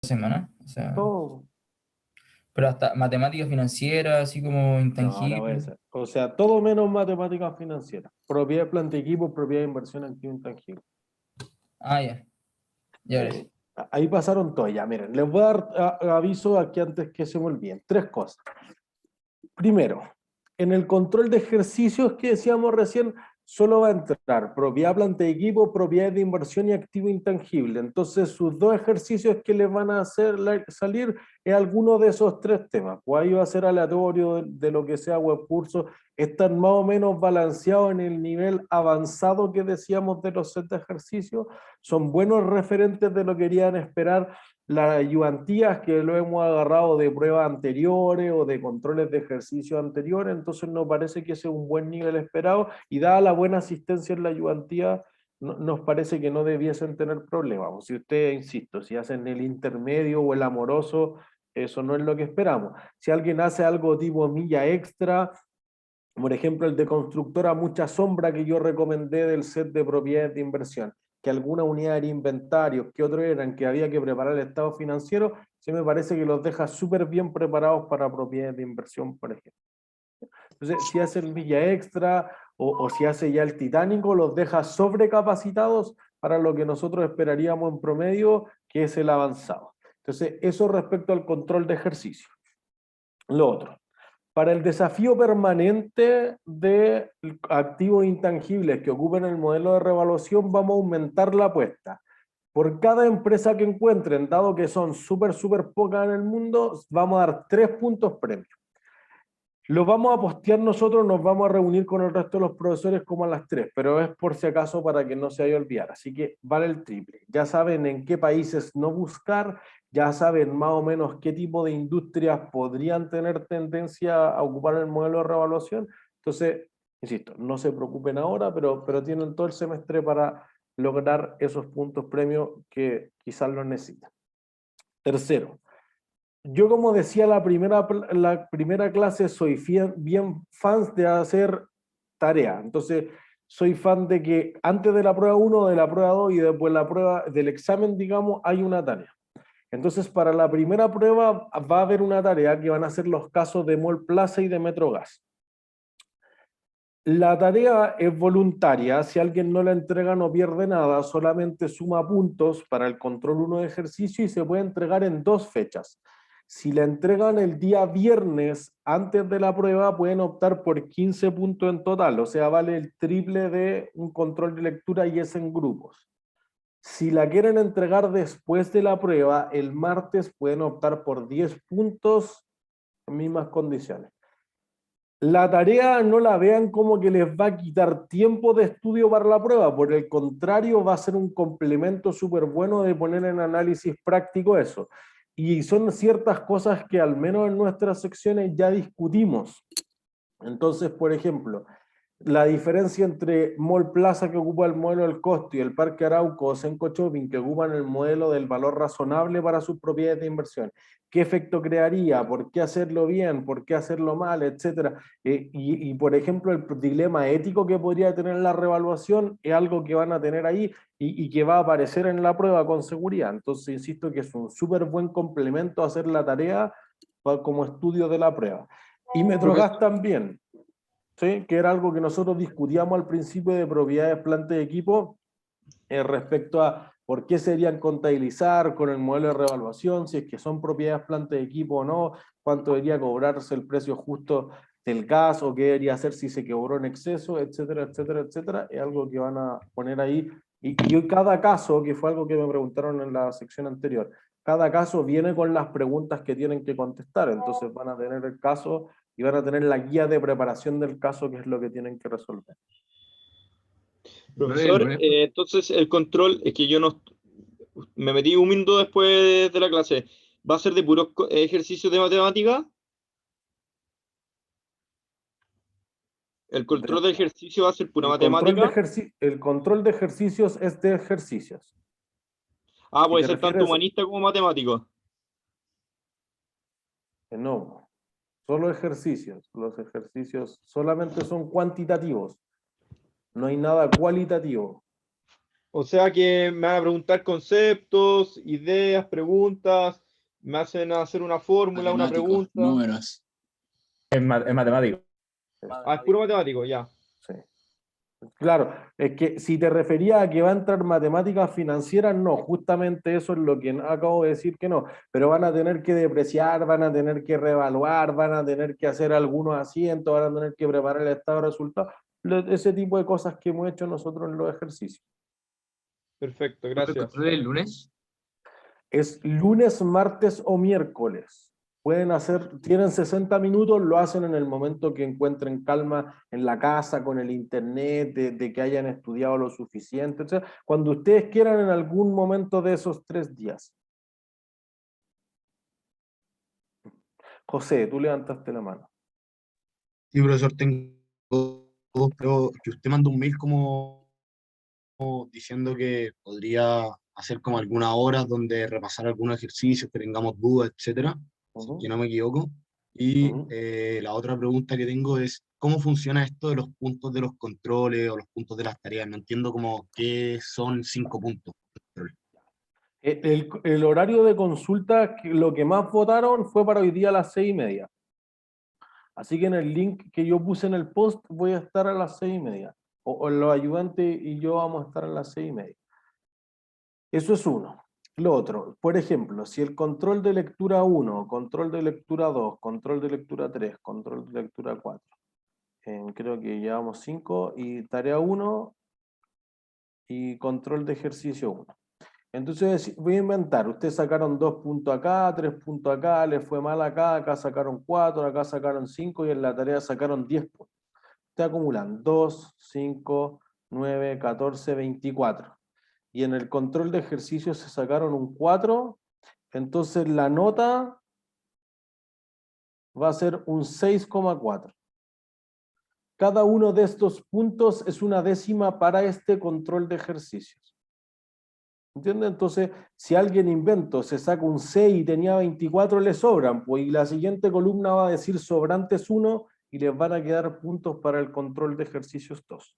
semana, o sea, Todo. pero hasta matemáticas financieras, así como No, ahora voy a intangibles. hacer. O sea, todo menos matemáticas financieras. Propiedad de planta y equipo, propiedad de inversión activo intangible. Ah, ya, ya ahora sí. Ahí pasaron todo. Ya, miren, les voy a dar aviso aquí antes que se me olviden. Tres cosas. Primero, en el control de ejercicios que decíamos recién, solo va a entrar propiedad, planta de equipo, propiedad de inversión y activo intangible. Entonces, sus dos ejercicios que les van a hacer salir es alguno de esos tres temas. Pues ahí va a ser aleatorio de lo que sea web curso. Están más o menos balanceados en el nivel avanzado que decíamos de los set de ejercicios. Son buenos referentes de lo que querían esperar las ayudantías que lo hemos agarrado de pruebas anteriores o de controles de ejercicio anteriores, entonces nos parece que ese es un buen nivel esperado y dada la buena asistencia en la ayudantía, nos parece que no debiesen tener problemas. O si ustedes, insisto, si hacen el intermedio o el amoroso, eso no es lo que esperamos. Si alguien hace algo tipo milla extra, por ejemplo, el de constructora Mucha Sombra que yo recomendé del set de propiedades de inversión, que alguna unidad era inventarios, que otros eran que había que preparar el estado financiero, sí me parece que los deja súper bien preparados para propiedades de inversión, por ejemplo. Entonces, si hace el Villa Extra o si hace ya el Titánico, los deja sobrecapacitados para lo que nosotros esperaríamos en promedio, que es el avanzado. Entonces, eso respecto al control de ejercicio. Lo otro. Para el desafío permanente de activos intangibles que ocupen el modelo de revaluación, vamos a aumentar la apuesta. Por cada empresa que encuentren, dado que son súper pocas en el mundo, vamos a dar 3 puntos premio. Lo vamos a postear nosotros, nos vamos a reunir con el resto de los profesores como a las 3, pero es por si acaso para que no se vaya a olvidar. Así que vale el triple. Ya saben en qué países no buscar, ya saben más o menos qué tipo de industrias podrían tener tendencia a ocupar el modelo de revaluación. Entonces, insisto, no se preocupen ahora, pero tienen todo el semestre para lograr esos puntos premios que quizás los necesitan. Tercero, yo como decía la primera clase, soy bien fans de hacer tarea. Entonces, soy fan de que antes de la prueba 1, de la prueba 2 y después la prueba del examen, digamos, hay una tarea. Entonces, para la primera prueba va a haber una tarea que van a ser los casos de Mall Plaza y de Metrogas. La tarea es voluntaria, si alguien no la entrega no pierde nada, solamente suma puntos para el control 1 de ejercicio y se puede entregar en 2 fechas. Si la entregan el día viernes antes de la prueba, pueden optar por 15 puntos en total, o sea, vale el triple de un control de lectura y es en grupos. Si la quieren entregar después de la prueba, el martes pueden optar por 10 puntos en mismas condiciones. La tarea no la vean como que les va a quitar tiempo de estudio para la prueba, por el contrario va a ser un complemento súper bueno de poner en análisis práctico eso. Y son ciertas cosas que al menos en nuestras secciones ya discutimos. Entonces, por ejemplo, la diferencia entre Mall Plaza, que ocupa el modelo del costo, y el Parque Arauco o Senco Shopping, que ocupan el modelo del valor razonable para sus propiedades de inversión. ¿Qué efecto crearía? ¿Por qué hacerlo bien? ¿Por qué hacerlo mal? Etcétera. Por ejemplo, el dilema ético que podría tener la revaluación es algo que van a tener ahí y que va a aparecer en la prueba con seguridad. Entonces, insisto que es un súper buen complemento a hacer la tarea como estudio de la prueba. Y Metrogas también. ¿Sí? Que era algo que nosotros discutíamos al principio de propiedades, planta de equipo, respecto a por qué se deberían contabilizar con el modelo de revaluación, si es que son propiedades, planta de equipo o no, cuánto debería cobrarse el precio justo del gas o qué debería hacer si se cobró en exceso, etcétera, etcétera, etcétera. Es algo que van a poner ahí. Y cada caso, que fue algo que me preguntaron en la sección anterior, cada caso viene con las preguntas que tienen que contestar, entonces van a tener el caso y van a tener la guía de preparación del caso, que es lo que tienen que resolver. Profesor, entonces el control, es que yo no me metí un minuto después de la clase. ¿Va a ser de puros ejercicios de matemática? ¿El control de ejercicio va a ser pura matemática? El control de ejercicios es de ejercicios. Ah, Si puede te ser tanto refieres, humanista como matemático. no, solo ejercicios. Los ejercicios solamente son cuantitativos. No hay nada cualitativo. O sea que me van a preguntar conceptos, ideas, preguntas, me hacen hacer una fórmula, una Matemáticos, pregunta. números. Es matemático. Ah, es puro matemático, ya. Sí. Claro, es que si te refería a que va a entrar matemáticas financieras, no, justamente eso es lo que acabo de decir que no, pero van a tener que depreciar, van a tener que reevaluar, van a tener que hacer algunos asientos, van a tener que preparar el estado de resultados, ese tipo de cosas que hemos hecho nosotros en los ejercicios. Perfecto, ¿El gracias. control del lunes? Es lunes, martes o miércoles. Pueden hacer, tienen 60 minutos, lo hacen en el momento que encuentren calma en la casa, con el internet, de que hayan estudiado lo suficiente, etc. Cuando ustedes quieran en algún momento de esos 3 días. José, tú levantaste la mano. Sí, profesor, tengo dos, pero que usted mandó un mail como diciendo que podría hacer como algunas horas donde repasar algunos ejercicios, que tengamos dudas, etcétera, si Ujú, que no me equivoco. Y ujú. la otra pregunta que tengo es, ¿cómo funciona esto de los puntos de los controles o los puntos de las tareas? No entiendo como qué son 5 puntos. El horario de consulta, lo que más votaron fue para hoy día a las 6:30. Así que en el link que yo puse en el post voy a estar a las 6:30. O los ayudantes y yo vamos a estar a las 6:30. Eso es uno. Lo otro, por ejemplo, si el control de lectura 1, control de lectura 2, control de lectura 3, control de lectura 4, creo que llevamos 5, y tarea 1 y control de ejercicio 1. Entonces voy a inventar, ustedes sacaron 2 puntos acá, 3 puntos acá, les fue mal acá, acá sacaron 4, acá sacaron 5 y en la tarea sacaron 10 puntos. Ustedes acumulan 2, 5, 9, 14, 24. Y en el control de ejercicio se sacaron un 4, entonces la nota va a ser un 6,4. Cada uno de estos puntos es una décima para este control de ejercicios. ¿Entienden? Entonces, si alguien inventó, se saca un 6 y tenía 24, le sobran, pues, y la siguiente columna va a decir sobrantes 1 y les van a quedar puntos para el control de ejercicios 2.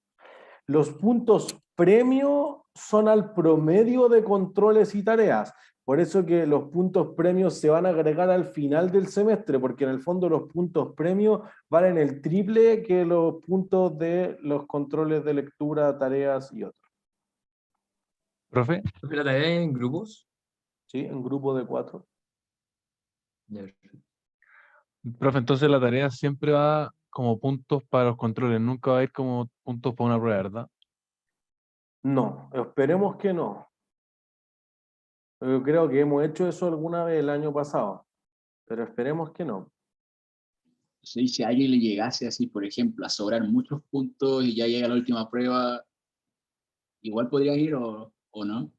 Los puntos premio son al promedio de controles y tareas. Por eso que los puntos premios se van a agregar al final del semestre, porque en el fondo los puntos premios valen el triple que los puntos de los controles de lectura, tareas y otros. ¿Profe? ¿Profe, la tarea en grupos? ¿Sí? En grupo de 4. Ya. Profe, entonces la tarea siempre va como puntos para los controles, nunca va a ir como puntos para una prueba, ¿verdad? No, esperemos que no. Yo creo que hemos hecho eso alguna vez el año pasado, pero esperemos que no. Sí, si a alguien le llegase así, por ejemplo, a sobrar muchos puntos y ya llega la última prueba, igual podría ir o no.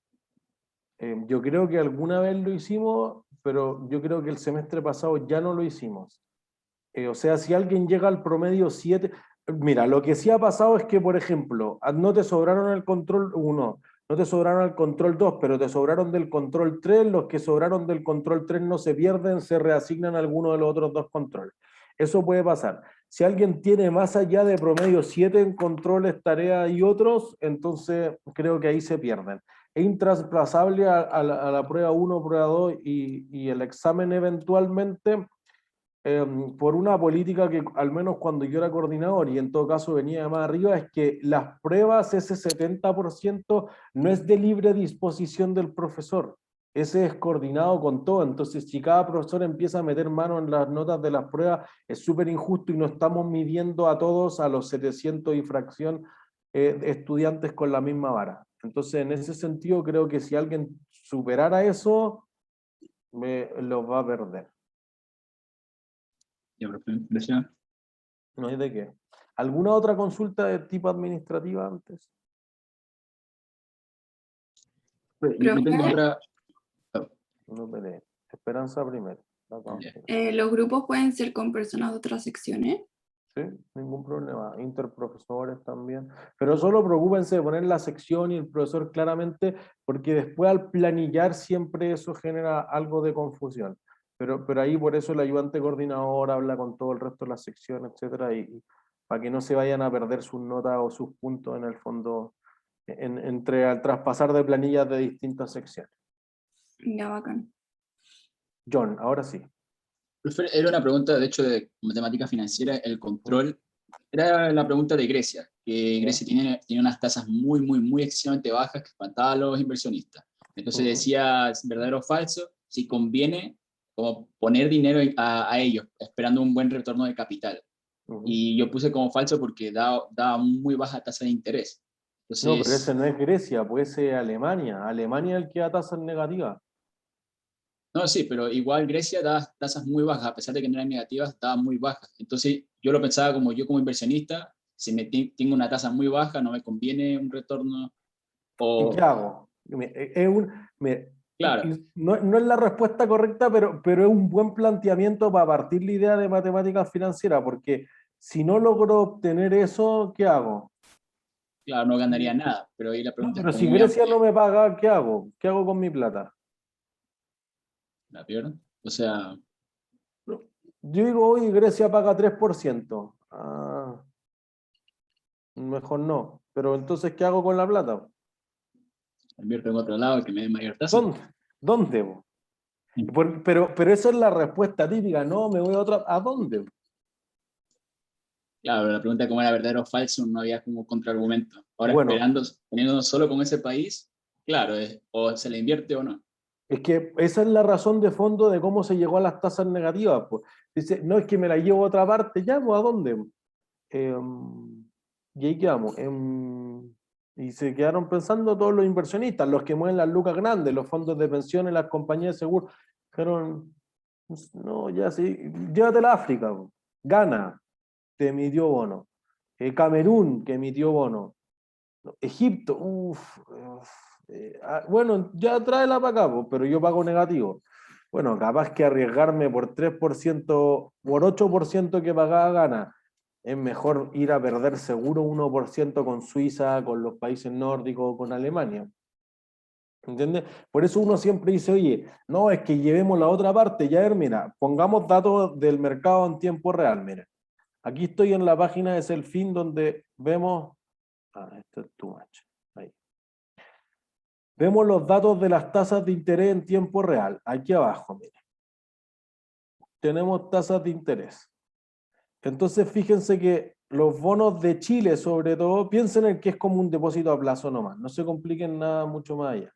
Yo creo que alguna vez lo hicimos, pero yo creo que el semestre pasado ya no lo hicimos. O sea, si alguien llega al promedio 7, mira, lo que sí ha pasado es que, por ejemplo, no te sobraron el control 1, no te sobraron el control 2, pero te sobraron del control 3, los que sobraron del control 3 no se pierden, se reasignan a alguno de los otros 2 controles. Eso puede pasar. Si alguien tiene más allá de promedio 7 en controles, tareas y otros, entonces creo que ahí se pierden. Es intrasplazable a la prueba 1, prueba 2 y el examen eventualmente, por una política que al menos cuando yo era coordinador y en todo caso venía de más arriba, es que las pruebas, ese 70% no es de libre disposición del profesor, ese es coordinado con todo. Entonces, si cada profesor empieza a meter mano en las notas de las pruebas, es súper injusto y no estamos midiendo a todos, a los 700 y fracción estudiantes con la misma vara. Entonces, en ese sentido, creo que si alguien superara eso, lo va a perder. Ya, profe, gracias. No hay de qué. ¿Alguna otra consulta de tipo administrativa antes? Yo tengo otra. No peleé. Esperanza primero. ¿Los grupos pueden ser con personas de otras secciones? Sí, ningún problema. Interprofesores también. Pero solo preocúpense de poner la sección y el profesor claramente, porque después al planillar siempre eso genera algo de confusión. Pero ahí por eso el ayudante coordinador habla con todo el resto de la sección, etcétera, y para que no se vayan a perder sus notas o sus puntos en el fondo entre al traspasar de planillas de distintas secciones. Ya, bacán. John, ahora sí. Profe, era una pregunta, de hecho, de matemática financiera, el control. Era la pregunta de Grecia, que Grecia tiene unas tasas muy, muy, muy excesivamente bajas que espantaban a los inversionistas. Entonces decía, ¿es verdadero o falso? Si conviene como poner dinero a ellos, esperando un buen retorno de capital. Y yo puse como falso porque daba muy baja tasa de interés. No, pero ese Entonces, no es Grecia, puede ser Alemania. Alemania es el que da tasas negativas. no, sí, pero igual Grecia da tasas muy bajas, a pesar de que no eran negativas, daba muy bajas. Entonces yo lo pensaba como yo como inversionista, si tengo una tasa muy baja, no me conviene un retorno. ¿Y qué O, hago? claro, No es la respuesta correcta, pero es un buen planteamiento para partir la idea de matemáticas financieras, porque si no logro obtener eso, ¿qué hago? claro, no ganaría nada, pero ahí la No, pregunta es pero como si muy Grecia amplia, no me paga, ¿qué hago? ¿Qué hago con mi plata? ¿la pierdo? O sea, Yo digo, oye, Grecia paga 3%. Ah, mejor no. Pero entonces, ¿qué hago con la plata? invierto en otro lado que me dé mayor tasa. ¿Dónde? ¿Dónde? Pero esa es la respuesta típica. No, me voy a otra. ¿A dónde? Claro, la pregunta como era verdadero o falso, no había como contraargumento. Ahora Bueno, esperando, poniéndonos solo con ese país, claro, o se le invierte o no. es que esa es la razón de fondo de cómo se llegó a las tasas negativas. Pues. Dice, no es que me la llevo a otra parte, ya, pues, ¿a dónde? Y ahí quedamos. Y se quedaron pensando todos los inversionistas, los que mueven las lucas grandes, los fondos de pensiones, las compañías de seguro. Dijeron, no, ya sí, llévatela a África, po. Ghana, te emitió bono. Camerún, que emitió bono. Egipto, bueno, ya tráela para acá, po, pero yo pago negativo. Bueno, capaz que arriesgarme por 3%, por 8% que pagaba Ghana, es mejor ir a perder seguro 1% con Suiza, con los países nórdicos, con Alemania. ¿Entiendes? Por eso uno siempre dice, oye, no, es que llevemos la otra parte, ya ver, mira, pongamos datos del mercado en tiempo real, mira. Aquí estoy en la página de Selfin donde vemos, esto es too much, ahí. Vemos los datos de las tasas de interés en tiempo real, aquí abajo, mire. Tenemos tasas de interés. Entonces fíjense que los bonos de Chile, sobre todo, piensen en que es como un depósito a plazo nomás, no se compliquen nada mucho más allá.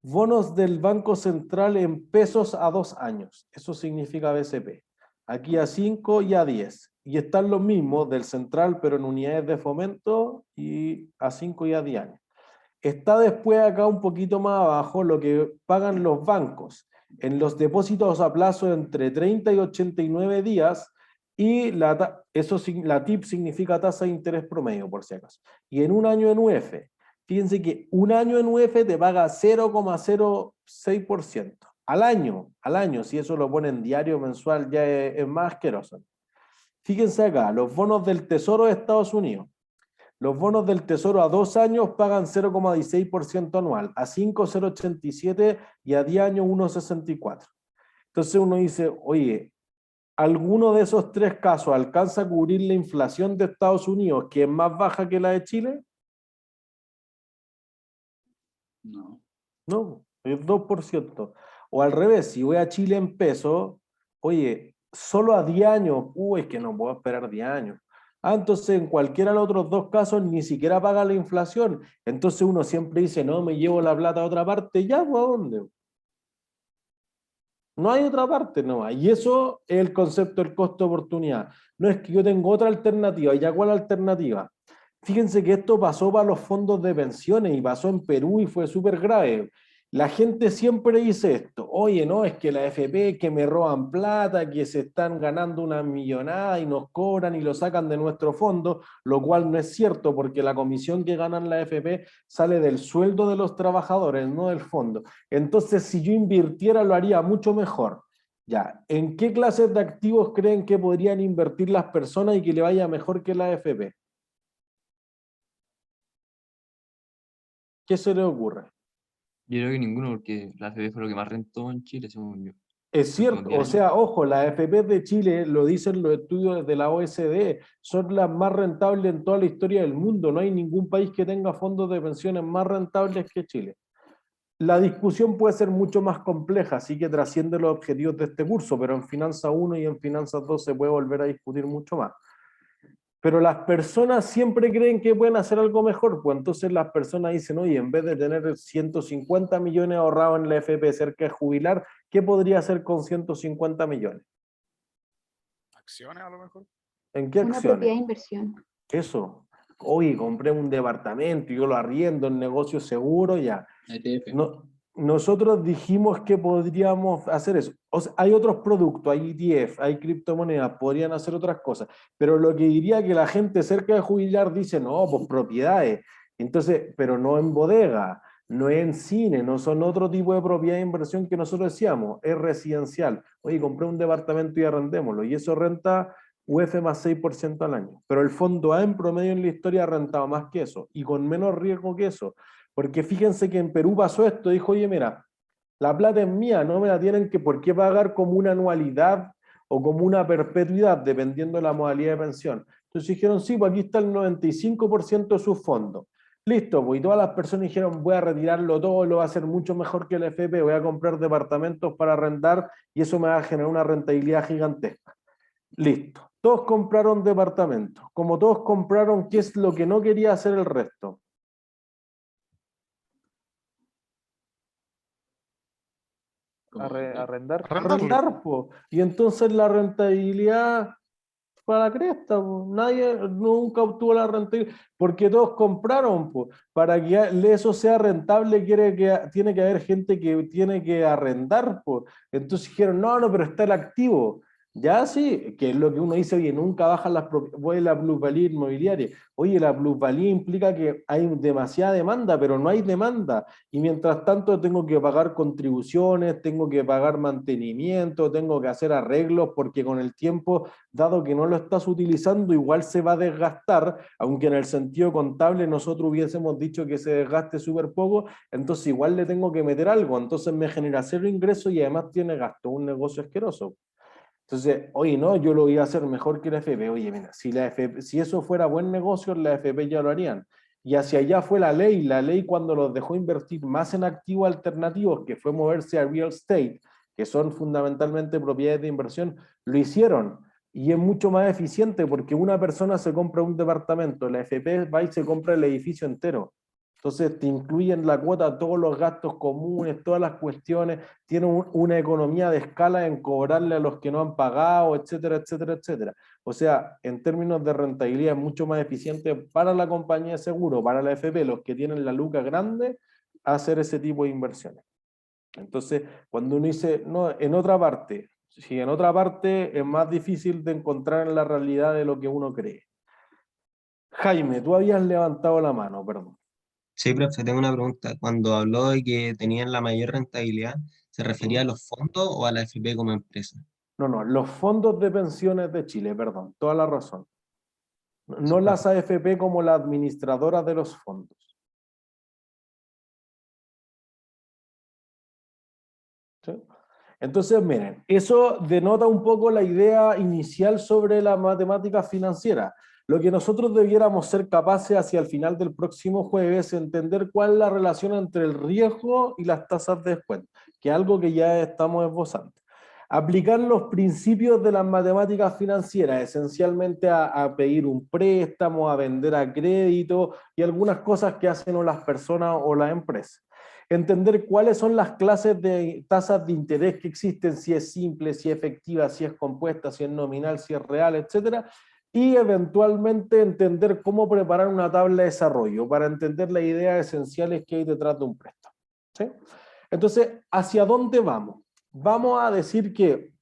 Bonos del Banco Central en pesos a 2 años, eso significa BCP. Aquí a 5 y a 10. Y están los mismos del Central, pero en unidades de fomento, y a 5 y a 10 años. Está después acá un poquito más abajo lo que pagan los bancos en los depósitos a plazo entre 30 y 89 días y la TIP significa tasa de interés promedio, por si acaso. Y en un año en UF, fíjense que un año en UF te paga 0,06% al año, si eso lo ponen diario mensual ya es más asqueroso. Fíjense acá, los bonos del Tesoro de Estados Unidos. Los bonos del Tesoro a 2 años pagan 0,16% anual, a 5 0,87 y a 10 años 1,64. Entonces uno dice, oye, ¿alguno de esos tres casos alcanza a cubrir la inflación de Estados Unidos, que es más baja que la de Chile? No. No, es 2%. O al revés, si voy a Chile en pesos, oye, solo a 10 años, es que no puedo esperar 10 años. Entonces en cualquiera de los otros dos casos ni siquiera paga la inflación. Entonces uno siempre dice, no, me llevo la plata a otra parte, ya, ¿pues a dónde? No hay otra parte nomás. Y eso es el concepto del costo de oportunidad. No es que yo tengo otra alternativa. ¿Ya cuál alternativa? Fíjense que esto pasó para los fondos de pensiones y pasó en Perú y fue súper grave. La gente siempre dice esto, oye, no, es que la AFP, que me roban plata, que se están ganando una millonada y nos cobran y lo sacan de nuestro fondo, lo cual no es cierto porque la comisión que ganan la AFP sale del sueldo de los trabajadores, no del fondo. Entonces, si yo invirtiera, lo haría mucho mejor. Ya, ¿en qué clases de activos creen que podrían invertir las personas y que le vaya mejor que la AFP? ¿Qué se le ocurre? Yo creo que ninguno, porque la AFP fue lo que más rentó en Chile, según yo. Es cierto, o sea, ojo, las AFP de Chile, lo dicen los estudios de la OSD, son las más rentables en toda la historia del mundo. No hay ningún país que tenga fondos de pensiones más rentables que Chile. La discusión puede ser mucho más compleja, así que trasciende los objetivos de este curso, pero en Finanzas 1 y en Finanzas 2 se puede volver a discutir mucho más. Pero las personas siempre creen que pueden hacer algo mejor, pues entonces las personas dicen, oye, en vez de tener 150 millones ahorrados en la FP cerca de jubilar, ¿qué podría hacer con 150 millones? Acciones a lo mejor. ¿En qué Una propiedad de acciones? inversión. Eso. Oye, compré un departamento y yo lo arriendo en negocio seguro, ya. ETF. No, nosotros dijimos que podríamos hacer eso. O sea, hay otros productos, hay ETF, hay criptomonedas, podrían hacer otras cosas, pero lo que diría que la gente cerca de jubilar dice, no, pues propiedades, entonces, pero no en bodega, no en cine, no son otro tipo de propiedad de inversión que nosotros decíamos, es residencial. Oye, compré un departamento y arrendémoslo, y eso renta UF más 6% al año, pero el fondo A en promedio en la historia ha rentado más que eso, y con menos riesgo que eso. Porque fíjense que en Perú pasó esto, dijo, oye, mira, la plata es mía, no me la tienen que por qué pagar como una anualidad o como una perpetuidad, dependiendo de la modalidad de pensión. Entonces dijeron, sí, pues aquí está el 95% de sus fondos. Listo, pues y todas las personas dijeron, voy a retirarlo todo, lo va a hacer mucho mejor que el FP, voy a comprar departamentos para arrendar y eso me va a generar una rentabilidad gigantesca. Listo, todos compraron departamentos. Como todos compraron, ¿qué es lo que no quería hacer el resto? Arrendarlo. Arrendar, po. Y entonces la rentabilidad para la cresta, po. Nadie nunca obtuvo la rentabilidad, porque todos compraron, po. Para que eso sea rentable tiene que haber gente que tiene que arrendar, po. Entonces dijeron, no, no, pero está el activo. Ya sí, que es lo que uno dice, oye, nunca bajan la plusvalía inmobiliaria. Oye, la plusvalía implica que hay demasiada demanda, pero no hay demanda. Y mientras tanto tengo que pagar contribuciones, tengo que pagar mantenimiento, tengo que hacer arreglos, porque con el tiempo, dado que no lo estás utilizando, igual se va a desgastar, aunque en el sentido contable nosotros hubiésemos dicho que se desgaste súper poco, entonces igual le tengo que meter algo, entonces me genera cero ingresos y además tiene gasto, un negocio asqueroso. Entonces, oye, no, yo lo voy a hacer mejor que la FP. Oye, mira, si eso fuera buen negocio, la FP ya lo harían. Y hacia allá fue la ley cuando los dejó invertir más en activos alternativos, que fue moverse a real estate, que son fundamentalmente propiedades de inversión, lo hicieron. Y es mucho más eficiente porque una persona se compra un departamento, la FP va y se compra el edificio entero. Entonces te incluyen la cuota todos los gastos comunes, todas las cuestiones, tienen una economía de escala en cobrarle a los que no han pagado, etcétera, etcétera, etcétera. O sea, en términos de rentabilidad es mucho más eficiente para la compañía de seguro, para la FP, los que tienen la luca grande, hacer ese tipo de inversiones. Entonces, cuando uno dice, no, en otra parte, si en otra parte es más difícil de encontrar en la realidad de lo que uno cree. Jaime, tú habías levantado la mano, perdón. Sí, profe, tengo una pregunta. Cuando habló de que tenían la mayor rentabilidad, ¿se refería a los fondos o a la FP como empresa? No, no, los fondos de pensiones de Chile, perdón, toda la razón. No Sí, las AFP como la administradora de los fondos. ¿Sí? Entonces, miren, eso denota un poco la idea inicial sobre la matemática financiera. Lo que nosotros debiéramos ser capaces hacia el final del próximo jueves es entender cuál es la relación entre el riesgo y las tasas de descuento, que es algo que ya estamos esbozando. Aplicar los principios de las matemáticas financieras, esencialmente a pedir un préstamo, a vender a crédito y algunas cosas que hacen o las personas o las empresas. Entender cuáles son las clases de tasas de interés que existen, si es simple, si es efectiva, si es compuesta, si es nominal, si es real, etcétera, y eventualmente entender cómo preparar una tabla de desarrollo para entender las ideas esenciales que hay detrás de un préstamo. ¿Sí? Entonces, ¿hacia dónde vamos? Vamos a decir que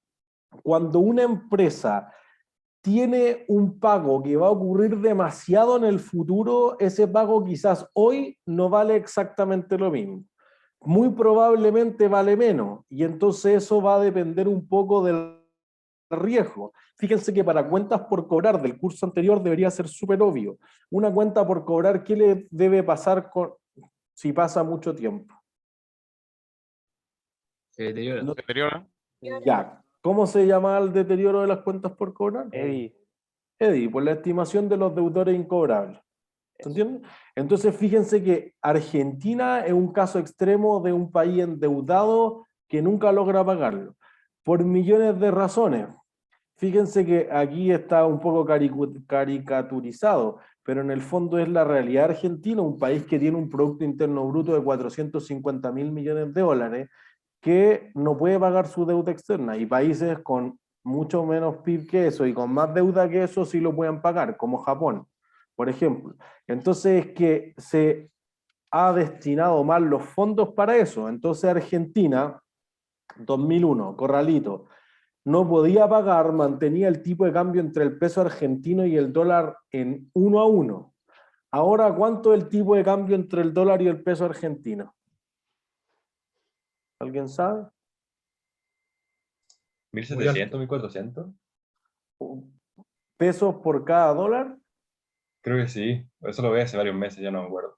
cuando una empresa tiene un pago que va a ocurrir demasiado en el futuro, ese pago quizás hoy no vale exactamente lo mismo. Muy probablemente vale menos, y entonces eso va a depender un poco del riesgo. Fíjense que para cuentas por cobrar del curso anterior debería ser súper obvio. Una cuenta por cobrar, ¿qué le debe pasar si pasa mucho tiempo? Se deteriora. No, Deteriora. Ya, ¿cómo se llama el deterioro de las cuentas por cobrar? EDI, por la estimación de los deudores incobrables. ¿Se entiende? Entonces, fíjense que Argentina es un caso extremo de un país endeudado que nunca logra pagarlo, por millones de razones. Fíjense que aquí está un poco caricaturizado, pero en el fondo es la realidad argentina, un país que tiene un Producto Interno Bruto de 450.000 millones de dólares, que no puede pagar su deuda externa, y países con mucho menos PIB que eso y con más deuda que eso sí lo pueden pagar, como Japón, por ejemplo. Entonces es que se ha destinado mal los fondos para eso. Entonces Argentina, 2001, Corralito, no podía pagar, mantenía el tipo de cambio entre el peso argentino y el dólar en 1 a 1. Ahora, ¿cuánto es el tipo de cambio entre el dólar y el peso argentino? ¿Alguien sabe? 1700, 1400. ¿Pesos por cada dólar? Creo que sí. Eso lo ve hace varios meses, ya no me acuerdo.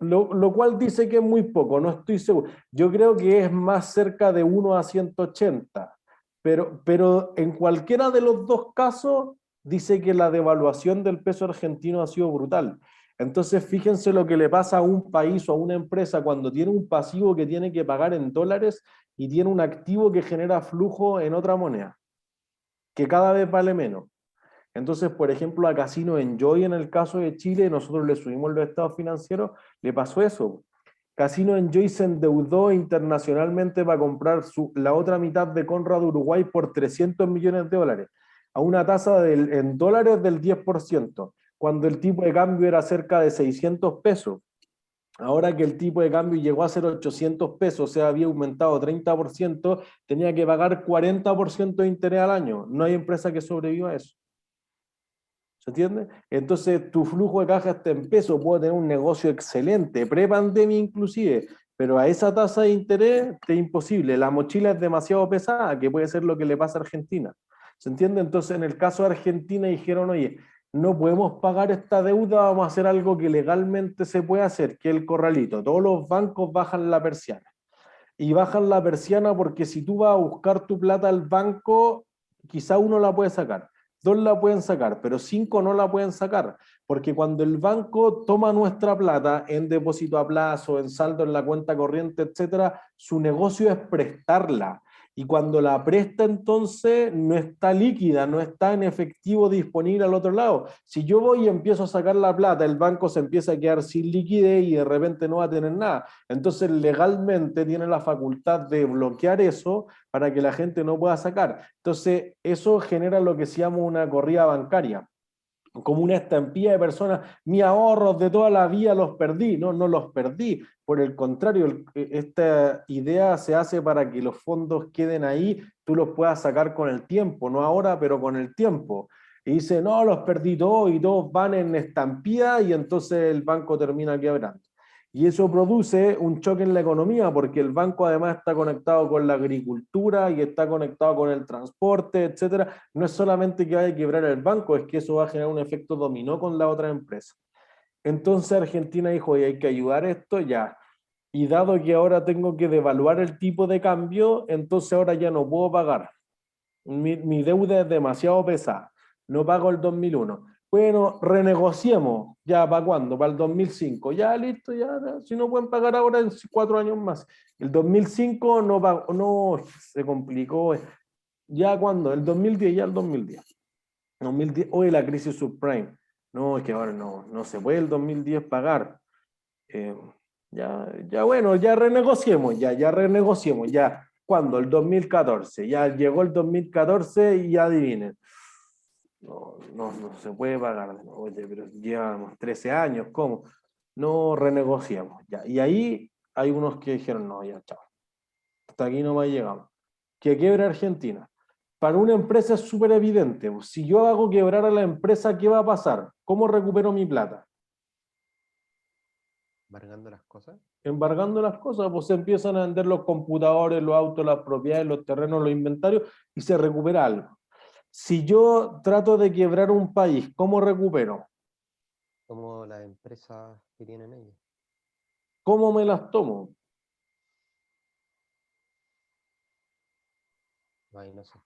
Lo cual dice que es muy poco, no estoy seguro. Yo creo que es más cerca de 1 a 180, pero en cualquiera de los dos casos dice que la devaluación del peso argentino ha sido brutal. Entonces, fíjense lo que le pasa a un país o a una empresa cuando tiene un pasivo que tiene que pagar en dólares y tiene un activo que genera flujo en otra moneda, que cada vez vale menos. Entonces, por ejemplo, a Casino Enjoy, en el caso de Chile, nosotros le subimos los estados financieros, le pasó eso. Casino Enjoy se endeudó internacionalmente para comprar la otra mitad de Conrad Uruguay por 300 millones de dólares, a una tasa en dólares del 10%, cuando el tipo de cambio era cerca de 600 pesos. Ahora que el tipo de cambio llegó a ser 800 pesos, o sea, había aumentado 30%, tenía que pagar 40% de interés al año. No hay empresa que sobreviva a eso. ¿Se entiende? Entonces tu flujo de caja está en peso, puedo tener un negocio excelente, pre-pandemia inclusive, pero a esa tasa de interés es imposible. La mochila es demasiado pesada, que puede ser lo que le pasa a Argentina. ¿Se entiende? Entonces en el caso de Argentina dijeron, oye, no podemos pagar esta deuda, vamos a hacer algo que legalmente se puede hacer, que es el corralito. Todos los bancos bajan la persiana. Y bajan la persiana porque si tú vas a buscar tu plata al banco, quizá uno la puede sacar. 2 la pueden sacar, pero 5 no la pueden sacar, porque cuando el banco toma nuestra plata en depósito a plazo, en saldo en la cuenta corriente, etcétera, su negocio es prestarla. Y cuando la presta, entonces no está líquida, no está en efectivo disponible al otro lado. Si yo voy y empiezo a sacar la plata, el banco se empieza a quedar sin liquidez y de repente no va a tener nada. Entonces legalmente tiene la facultad de bloquear eso para que la gente no pueda sacar. Entonces eso genera lo que se llama una corrida bancaria, como una estampilla de personas. Mis ahorros de toda la vida los perdí. No, no los perdí. Por el contrario, esta idea se hace para que los fondos queden ahí, tú los puedas sacar con el tiempo, no ahora, pero con el tiempo. Y dice, no, los perdí todos y todos van en estampilla y entonces el banco termina quebrando. Y eso produce un choque en la economía, porque el banco además está conectado con la agricultura y está conectado con el transporte, etcétera. No es solamente que vaya a quebrar el banco, es que eso va a generar un efecto dominó con la otra empresa. Entonces Argentina dijo, y hay que ayudar esto ya. Y dado que ahora tengo que devaluar el tipo de cambio, entonces ahora ya no puedo pagar. Mi deuda es demasiado pesada. No pago el 2001. Bueno, renegociemos. ¿Ya para cuándo? Para el 2005. Ya, listo, ya. Si no pueden pagar ahora en 4 años más. El 2005 no pago, no, se complicó. ¿Ya cuándo? El 2010, ya el 2010. 2010, hoy la crisis subprime. No, es que ahora no se puede el 2010 pagar. Ya bueno, ya renegociemos, ya renegociemos, ya. ¿Cuándo? El 2014. Ya llegó el 2014 y ya adivinen. No se puede pagar. Oye, pero llevamos 13 años, ¿cómo? No renegociamos, ya. Y ahí hay unos que dijeron, no, ya, chao. Hasta aquí no me llegamos. Que quiebre Argentina. Para una empresa es súper evidente. Si yo hago quebrar a la empresa, ¿qué va a pasar? ¿Cómo recupero mi plata? Embargando las cosas. Embargando las cosas, pues se empiezan a vender los computadores, los autos, las propiedades, los terrenos, los inventarios y se recupera algo. Si yo trato de quebrar un país, ¿cómo recupero? Como las empresas que tienen ellos. ¿Cómo me las tomo? Ahí no sé.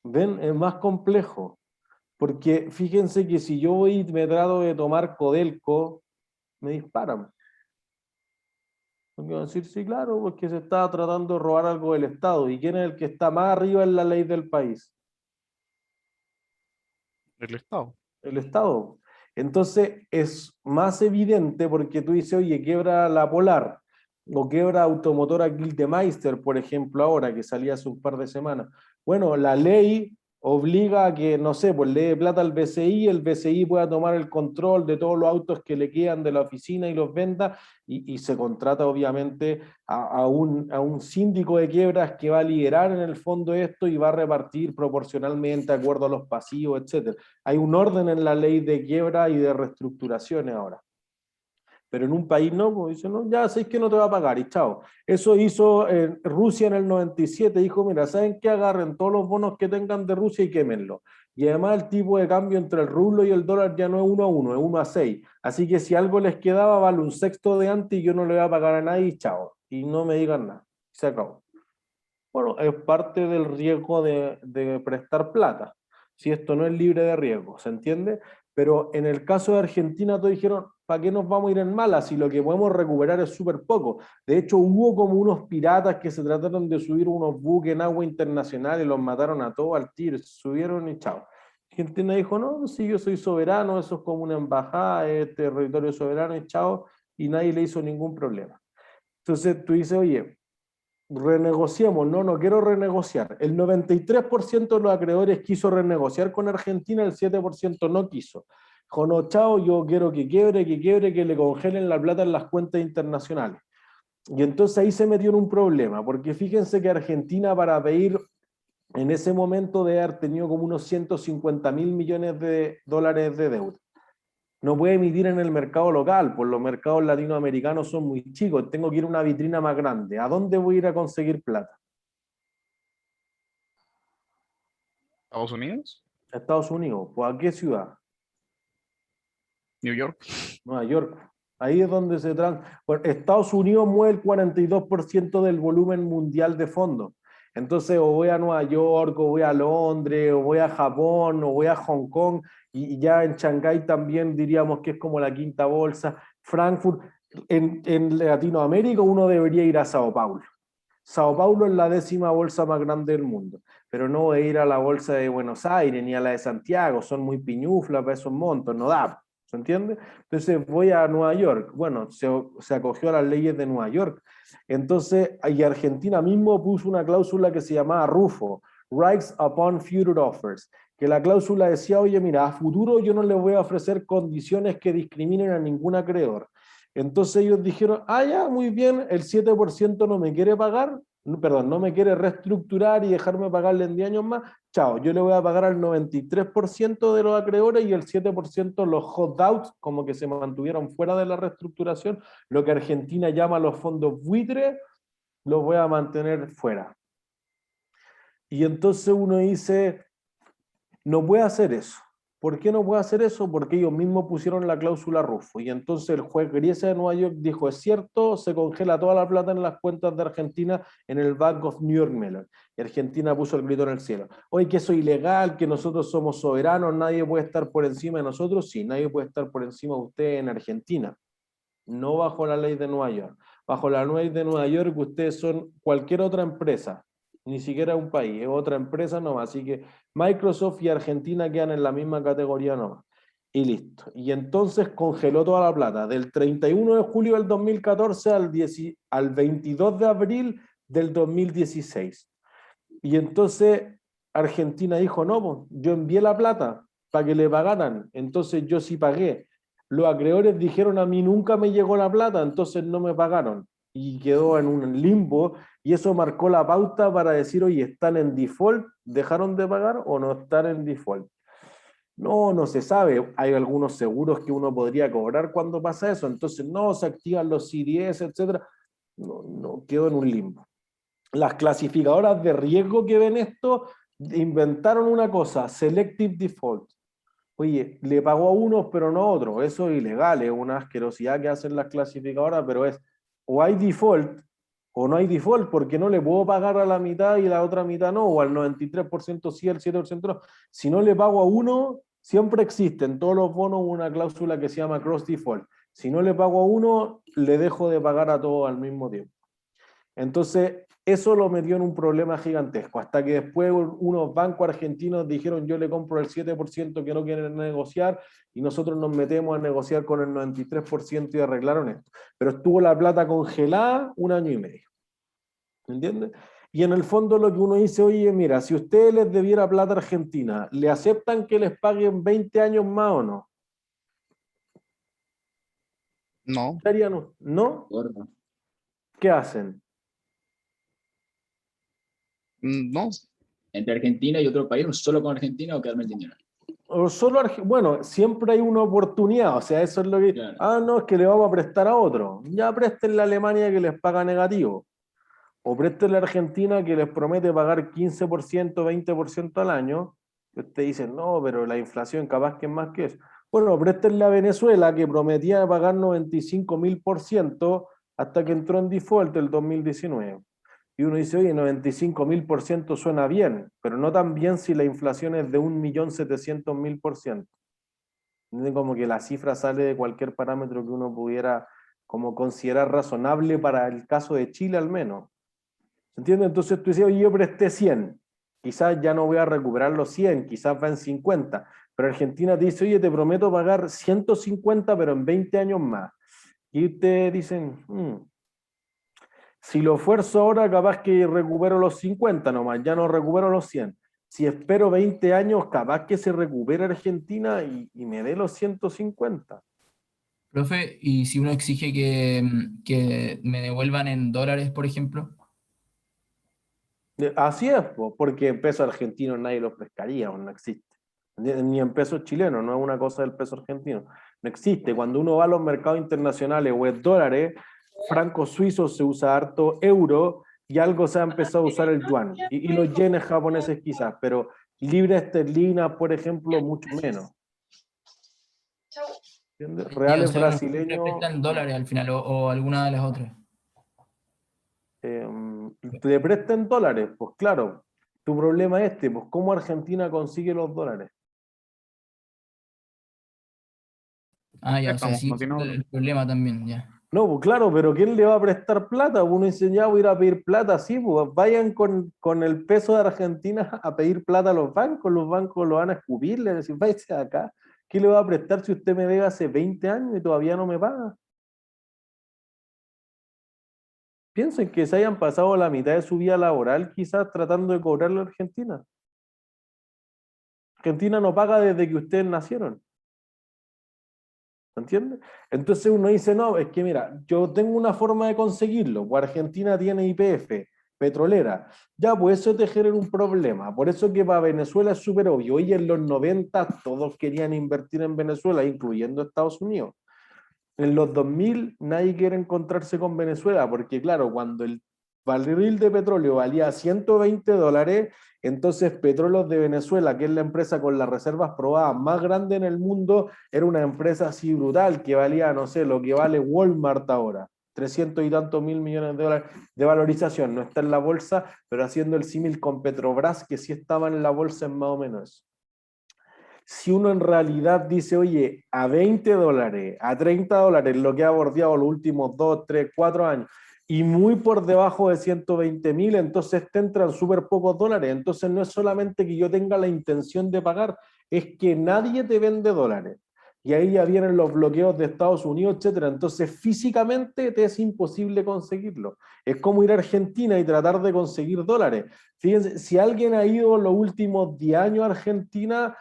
¿Ven? Es más complejo. Porque fíjense que si yo voy y me trato de tomar Codelco, me disparan. Porque van a decir, sí, claro, porque se está tratando de robar algo del Estado. ¿Y quién es el que está más arriba en la ley del país? El Estado. El Estado. Entonces es más evidente porque tú dices, oye, quiebra la Polar o quiebra Automotora Gildemeister, por ejemplo, ahora que salía hace un par de semanas. Bueno, la ley obliga a que, no sé, pues le dé plata al BCI, el BCI pueda tomar el control de todos los autos que le quedan de la oficina y los venda, y se contrata obviamente a un síndico de quiebras que va a liderar en el fondo esto y va a repartir proporcionalmente de acuerdo a los pasivos, etc. Hay un orden en la ley de quiebra y de reestructuraciones ahora. Pero en un país no, pues dice, no, ya sabéis que no te va a pagar y chao. Eso hizo Rusia en el 97, dijo, mira, ¿saben qué? Agarren todos los bonos que tengan de Rusia y quémenlos. Y además el tipo de cambio entre el rublo y el dólar ya no es 1-1, es 1-6. Así que si algo les quedaba, vale un sexto de antes y yo no le voy a pagar a nadie y chao. Y no me digan nada. Se acabó. Bueno, es parte del riesgo de prestar plata. Si esto no es libre de riesgo, ¿se entiende? Pero en el caso de Argentina, todos dijeron, ¿para qué nos vamos a ir en mala si lo que podemos recuperar es súper poco? De hecho, hubo como unos piratas que se trataron de subir unos buques en agua internacional y los mataron a todos al tiro, se subieron y chao. Argentina dijo, no, si yo soy soberano, eso es como una embajada, es territorio soberano y chao, y nadie le hizo ningún problema. Entonces tú dices, oye, renegociemos, no quiero renegociar. El 93% de los acreedores quiso renegociar con Argentina, el 7% no quiso. Dijo, no, chao, yo quiero que quiebre, que le congelen la plata en las cuentas internacionales. Y entonces ahí se metió en un problema, porque fíjense que Argentina para pedir, en ese momento de haber tenido como unos 150.000 millones de dólares de deuda. No puede emitir en el mercado local, pues los mercados latinoamericanos son muy chicos, tengo que ir a una vitrina más grande. ¿A dónde voy a ir a conseguir plata? ¿Estados Unidos? A Estados Unidos. ¿Pues a qué ciudad? New York. Nueva York. Ahí es donde se Bueno, Estados Unidos mueve el 42% del volumen mundial de fondos. Entonces, o voy a Nueva York, o voy a Londres, o voy a Japón, o voy a Hong Kong, y ya en Shanghái también diríamos que es como la quinta bolsa. Frankfurt, en Latinoamérica uno debería ir a Sao Paulo. Sao Paulo es la 10ª bolsa más grande del mundo, pero no voy a ir a la bolsa de Buenos Aires ni a la de Santiago, son muy piñuflas para esos montos, no da. ¿Se entiende? Entonces voy a Nueva York. Bueno, se acogió a las leyes de Nueva York. Entonces, y Argentina mismo puso una cláusula que se llamaba RUFO, Rights Upon Future Offers, que la cláusula decía, oye, mira, a futuro yo no les voy a ofrecer condiciones que discriminen a ningún acreedor. Entonces ellos dijeron, ya, muy bien, el 7% no me quiere pagar, perdón, no me quiere reestructurar y dejarme pagarle en 10 años más, chao, yo le voy a pagar al 93% de los acreedores y el 7% los holdouts, como que se mantuvieron fuera de la reestructuración, lo que Argentina llama los fondos buitre, los voy a mantener fuera. Y entonces uno dice, no puede hacer eso. ¿Por qué no puede hacer eso? Porque ellos mismos pusieron la cláusula RUFO. Y entonces el juez Griesa de Nueva York dijo, es cierto, se congela toda la plata en las cuentas de Argentina en el Bank of New York Mellon. Y Argentina puso el grito en el cielo. Oye, que eso es ilegal, que nosotros somos soberanos, nadie puede estar por encima de nosotros. Sí, nadie puede estar por encima de usted en Argentina. No bajo la ley de Nueva York. Bajo la ley de Nueva York ustedes son cualquier otra empresa. Ni siquiera un país, es otra empresa nomás. Así que Microsoft y Argentina quedan en la misma categoría nomás. Y listo. Y entonces congeló toda la plata. Del 31 de julio del 2014 al 22 de abril del 2016. Y entonces Argentina dijo, no, pues, yo envié la plata para que le pagaran. Entonces yo sí pagué. Los acreedores dijeron, a mí nunca me llegó la plata, entonces no me pagaron. Y quedó en un limbo, y eso marcó la pauta para decir, oye, ¿están en default? ¿Dejaron de pagar o no están en default? No se sabe. Hay algunos seguros que uno podría cobrar cuando pasa eso, entonces no se activan los CDS, etc. No, quedó en un limbo. Las clasificadoras de riesgo que ven esto inventaron una cosa, selective default. Oye, le pagó a unos pero no a otros, eso es ilegal, es una asquerosidad que hacen las clasificadoras, pero es o hay default o no hay default, porque no le puedo pagar a la mitad y la otra mitad no, o al 93% sí, al 7% no. Si no le pago a uno, siempre existe en todos los bonos una cláusula que se llama cross default. Si no le pago a uno, le dejo de pagar a todos al mismo tiempo. Entonces, eso lo metió en un problema gigantesco, hasta que después unos bancos argentinos dijeron yo le compro el 7% que no quieren negociar, y nosotros nos metemos a negociar con el 93% y arreglaron esto. Pero estuvo la plata congelada 1 año y medio. ¿Entiendes? Y en el fondo lo que uno dice, oye, mira, si ustedes les debiera plata a Argentina, ¿le aceptan que les paguen 20 años más o no? No. ¿Qué harían? ¿No? ¿Qué hacen? No. Entre Argentina y otro país, solo con Argentina o quedarme el dinero. O solo bueno, siempre hay una oportunidad, o sea, eso es lo que... Claro. No, es que le vamos a prestar a otro. Ya préstenle a Alemania que les paga negativo. O préstenle a Argentina que les promete pagar 15%, 20% al año. Y usted dice, no, pero la inflación capaz que es más que eso. Bueno, préstenle a Venezuela que prometía pagar 95.000% hasta que entró en default el 2019. Y uno dice, oye, 95.000% suena bien, pero no tan bien si la inflación es de 1.700.000%. Como que la cifra sale de cualquier parámetro que uno pudiera como considerar razonable para el caso de Chile al menos. ¿Se entiende? Entonces tú dices, oye, yo presté 100, quizás ya no voy a recuperar los 100, quizás va en 50, pero Argentina te dice, oye, te prometo pagar 150, pero en 20 años más. Y te dicen, si lo esfuerzo ahora, capaz que recupero los 50 nomás, ya no recupero los 100. Si espero 20 años, capaz que se recupere Argentina y me dé los 150. Profe, ¿y si uno exige que me devuelvan en dólares, por ejemplo? Así es, porque en peso argentino nadie lo pescaría, no existe. Ni en pesos chilenos, no es una cosa del peso argentino. No existe. Cuando uno va a los mercados internacionales o es dólares, francos suizos se usa harto, euro, y algo se ha empezado a usar el yuan. Y los yenes japoneses quizás, pero libra esterlina, por ejemplo, mucho menos. ¿Entiendes? Sí, o Reales sea, uno siempre brasileños... presta en dólares al final, o alguna de las otras. te prestan dólares, pues claro. Tu problema es pues ¿cómo Argentina consigue los dólares? Ah, ya, o sea, Préstamo, sí, no tiene otro. el problema también, ya. No, pues claro, pero ¿quién le va a prestar plata? Uno dice, ya voy a ir a pedir plata, sí, pues vayan con el peso de Argentina a pedir plata a los bancos lo van a escupir, le van a decir, váyase acá, ¿qué le va a prestar si usted me debe hace 20 años y todavía no me paga? Piensen que se hayan pasado la mitad de su vida laboral quizás tratando de cobrarle a Argentina. Argentina no paga desde que ustedes nacieron. ¿Entiendes? Entonces uno dice, no, es que mira, yo tengo una forma de conseguirlo, pues Argentina tiene YPF, petrolera, ya, pues eso te genera un problema, por eso que para Venezuela es súper obvio, y en los 90 todos querían invertir en Venezuela, incluyendo Estados Unidos. En los 2000 nadie quiere encontrarse con Venezuela, porque claro, cuando el barril de petróleo valía $120, entonces Petróleos de Venezuela, que es la empresa con las reservas probadas más grande en el mundo, era una empresa así brutal, que valía, no sé, lo que vale Walmart ahora, 300 y tantos mil millones de dólares de valorización, no está en la bolsa, pero haciendo el símil con Petrobras, que sí estaba en la bolsa en más o menos eso. Si uno en realidad dice, oye, a $20, a $30, lo que ha bordeado los últimos 2, 3, 4 años, y muy por debajo de 120.000, entonces te entran súper pocos dólares. Entonces no es solamente que yo tenga la intención de pagar, es que nadie te vende dólares. Y ahí ya vienen los bloqueos de Estados Unidos, etcétera. Entonces físicamente te es imposible conseguirlo. Es como ir a Argentina y tratar de conseguir dólares. Fíjense, si alguien ha ido los últimos 10 años a Argentina,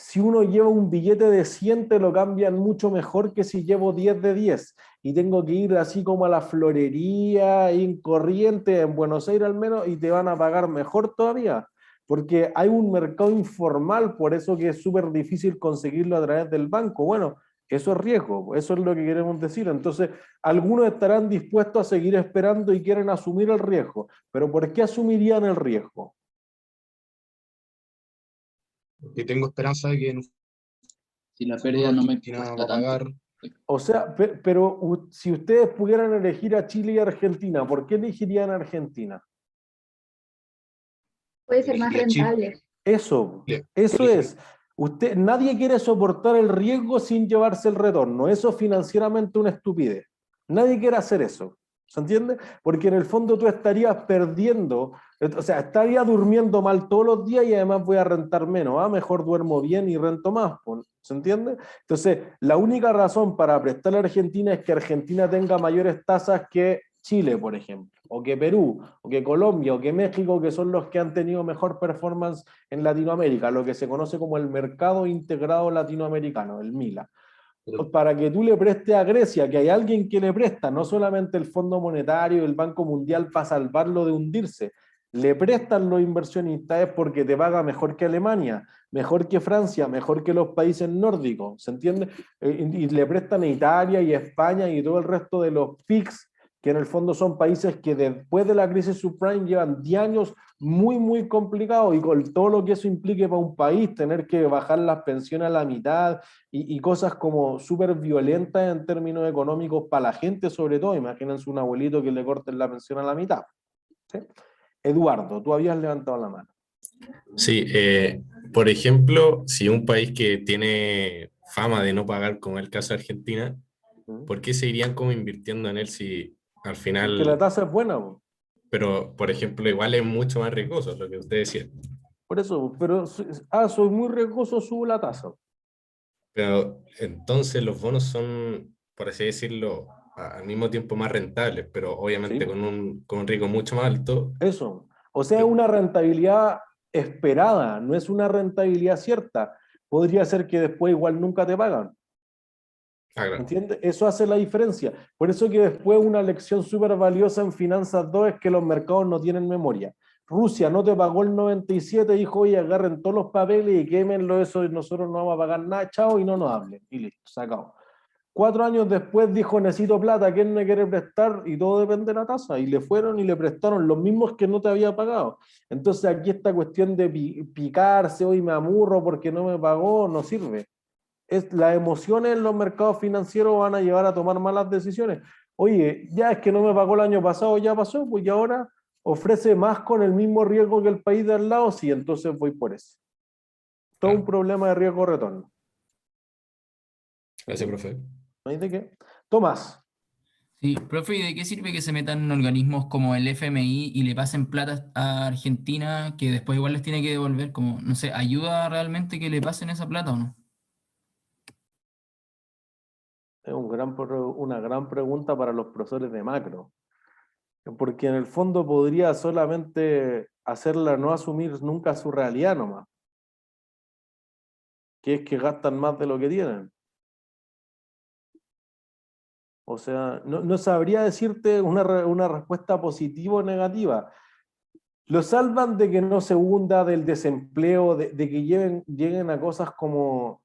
si uno lleva un billete de 100 te lo cambian mucho mejor que si llevo 10 de 10 y tengo que ir así como a la florería, en Corrientes, en Buenos Aires al menos, y te van a pagar mejor todavía, porque hay un mercado informal, por eso que es súper difícil conseguirlo a través del banco. Bueno, eso es riesgo, eso es lo que queremos decir. Entonces, algunos estarán dispuestos a seguir esperando y quieren asumir el riesgo, pero ¿por qué asumirían el riesgo? Porque tengo esperanza de que Si la pérdida no me Argentina va cuesta a pagar tanto. O sea, pero si ustedes pudieran elegir a Chile y Argentina, ¿por qué elegirían a Argentina? Puede ser más Elegiría Chile. rentable. Eso Yo es. Nadie quiere soportar el riesgo sin llevarse el retorno. Eso es financieramente una estupidez. Nadie quiere hacer eso. ¿Se entiende? Porque en el fondo tú estarías perdiendo, o sea, estarías durmiendo mal todos los días y además voy a rentar menos. Mejor duermo bien y rento más. ¿Se entiende? Entonces, la única razón para prestarle a Argentina es que Argentina tenga mayores tasas que Chile, por ejemplo, o que Perú, o que Colombia, o que México, que son los que han tenido mejor performance en Latinoamérica, lo que se conoce como el mercado integrado latinoamericano, el MILA. Para que tú le prestes a Grecia, que hay alguien que le presta, no solamente el Fondo Monetario y el Banco Mundial para salvarlo de hundirse, le prestan los inversionistas es porque te paga mejor que Alemania, mejor que Francia, mejor que los países nórdicos, ¿se entiende? Y le prestan a Italia y a España y todo el resto de los PIGS, que en el fondo son países que después de la crisis subprime llevan 10 años muy, muy complicados y con todo lo que eso implique para un país, tener que bajar las pensiones a la mitad y cosas como súper violentas en términos económicos para la gente sobre todo. Imagínense un abuelito que le corten la pensión a la mitad. ¿Sí? Eduardo, tú habías levantado la mano. Sí, por ejemplo, si un país que tiene fama de no pagar, como el caso de Argentina, ¿por qué se irían como invirtiendo en él si al Porque la final, tasa es buena, po. pero por ejemplo, igual es mucho más riesgoso, lo que usted decía? Por eso, pero soy muy riesgoso, subo la tasa. Pero entonces los bonos son, por así decirlo, al mismo tiempo más rentables, pero obviamente ¿Sí? con un riesgo mucho más alto. Eso. O sea, es una rentabilidad esperada, no es una rentabilidad cierta. Podría ser que después igual nunca te pagan. Claro. ¿Entiendes? Eso hace la diferencia. Por eso que después una lección súper valiosa en Finanzas 2 es que los mercados no tienen memoria. Rusia no te pagó el 97, dijo, oye, agarren todos los papeles y quémenlo eso y nosotros no vamos a pagar nada, chao, y no nos hablen. Y listo, se acabó. 4 años después dijo, necesito plata, ¿quién me quiere prestar? Y todo depende de la tasa. Y le fueron y le prestaron los mismos que no te había pagado. Entonces aquí esta cuestión de picarse, hoy me amurro porque no me pagó, no sirve. Las emociones en los mercados financieros van a llevar a tomar malas decisiones. Oye, ya es que no me pagó el año pasado, ya pasó, pues y ahora ofrece más con el mismo riesgo que el país de al lado, sí, entonces voy por eso. Todo un problema de riesgo-retorno. Gracias, profe. ¿No hay de qué? Tomás. Sí, profe, ¿y de qué sirve que se metan en organismos como el FMI y le pasen plata a Argentina que después igual les tiene que devolver? Como, no sé, ¿ayuda realmente que le pasen esa plata o no? Es una gran pregunta para los profesores de macro. Porque en el fondo podría solamente hacerla no asumir nunca su realidad nomás. Que es que gastan más de lo que tienen. O sea, no sabría decirte una respuesta positiva o negativa. Lo salvan de que no se hunda, del desempleo, de que lleguen a cosas como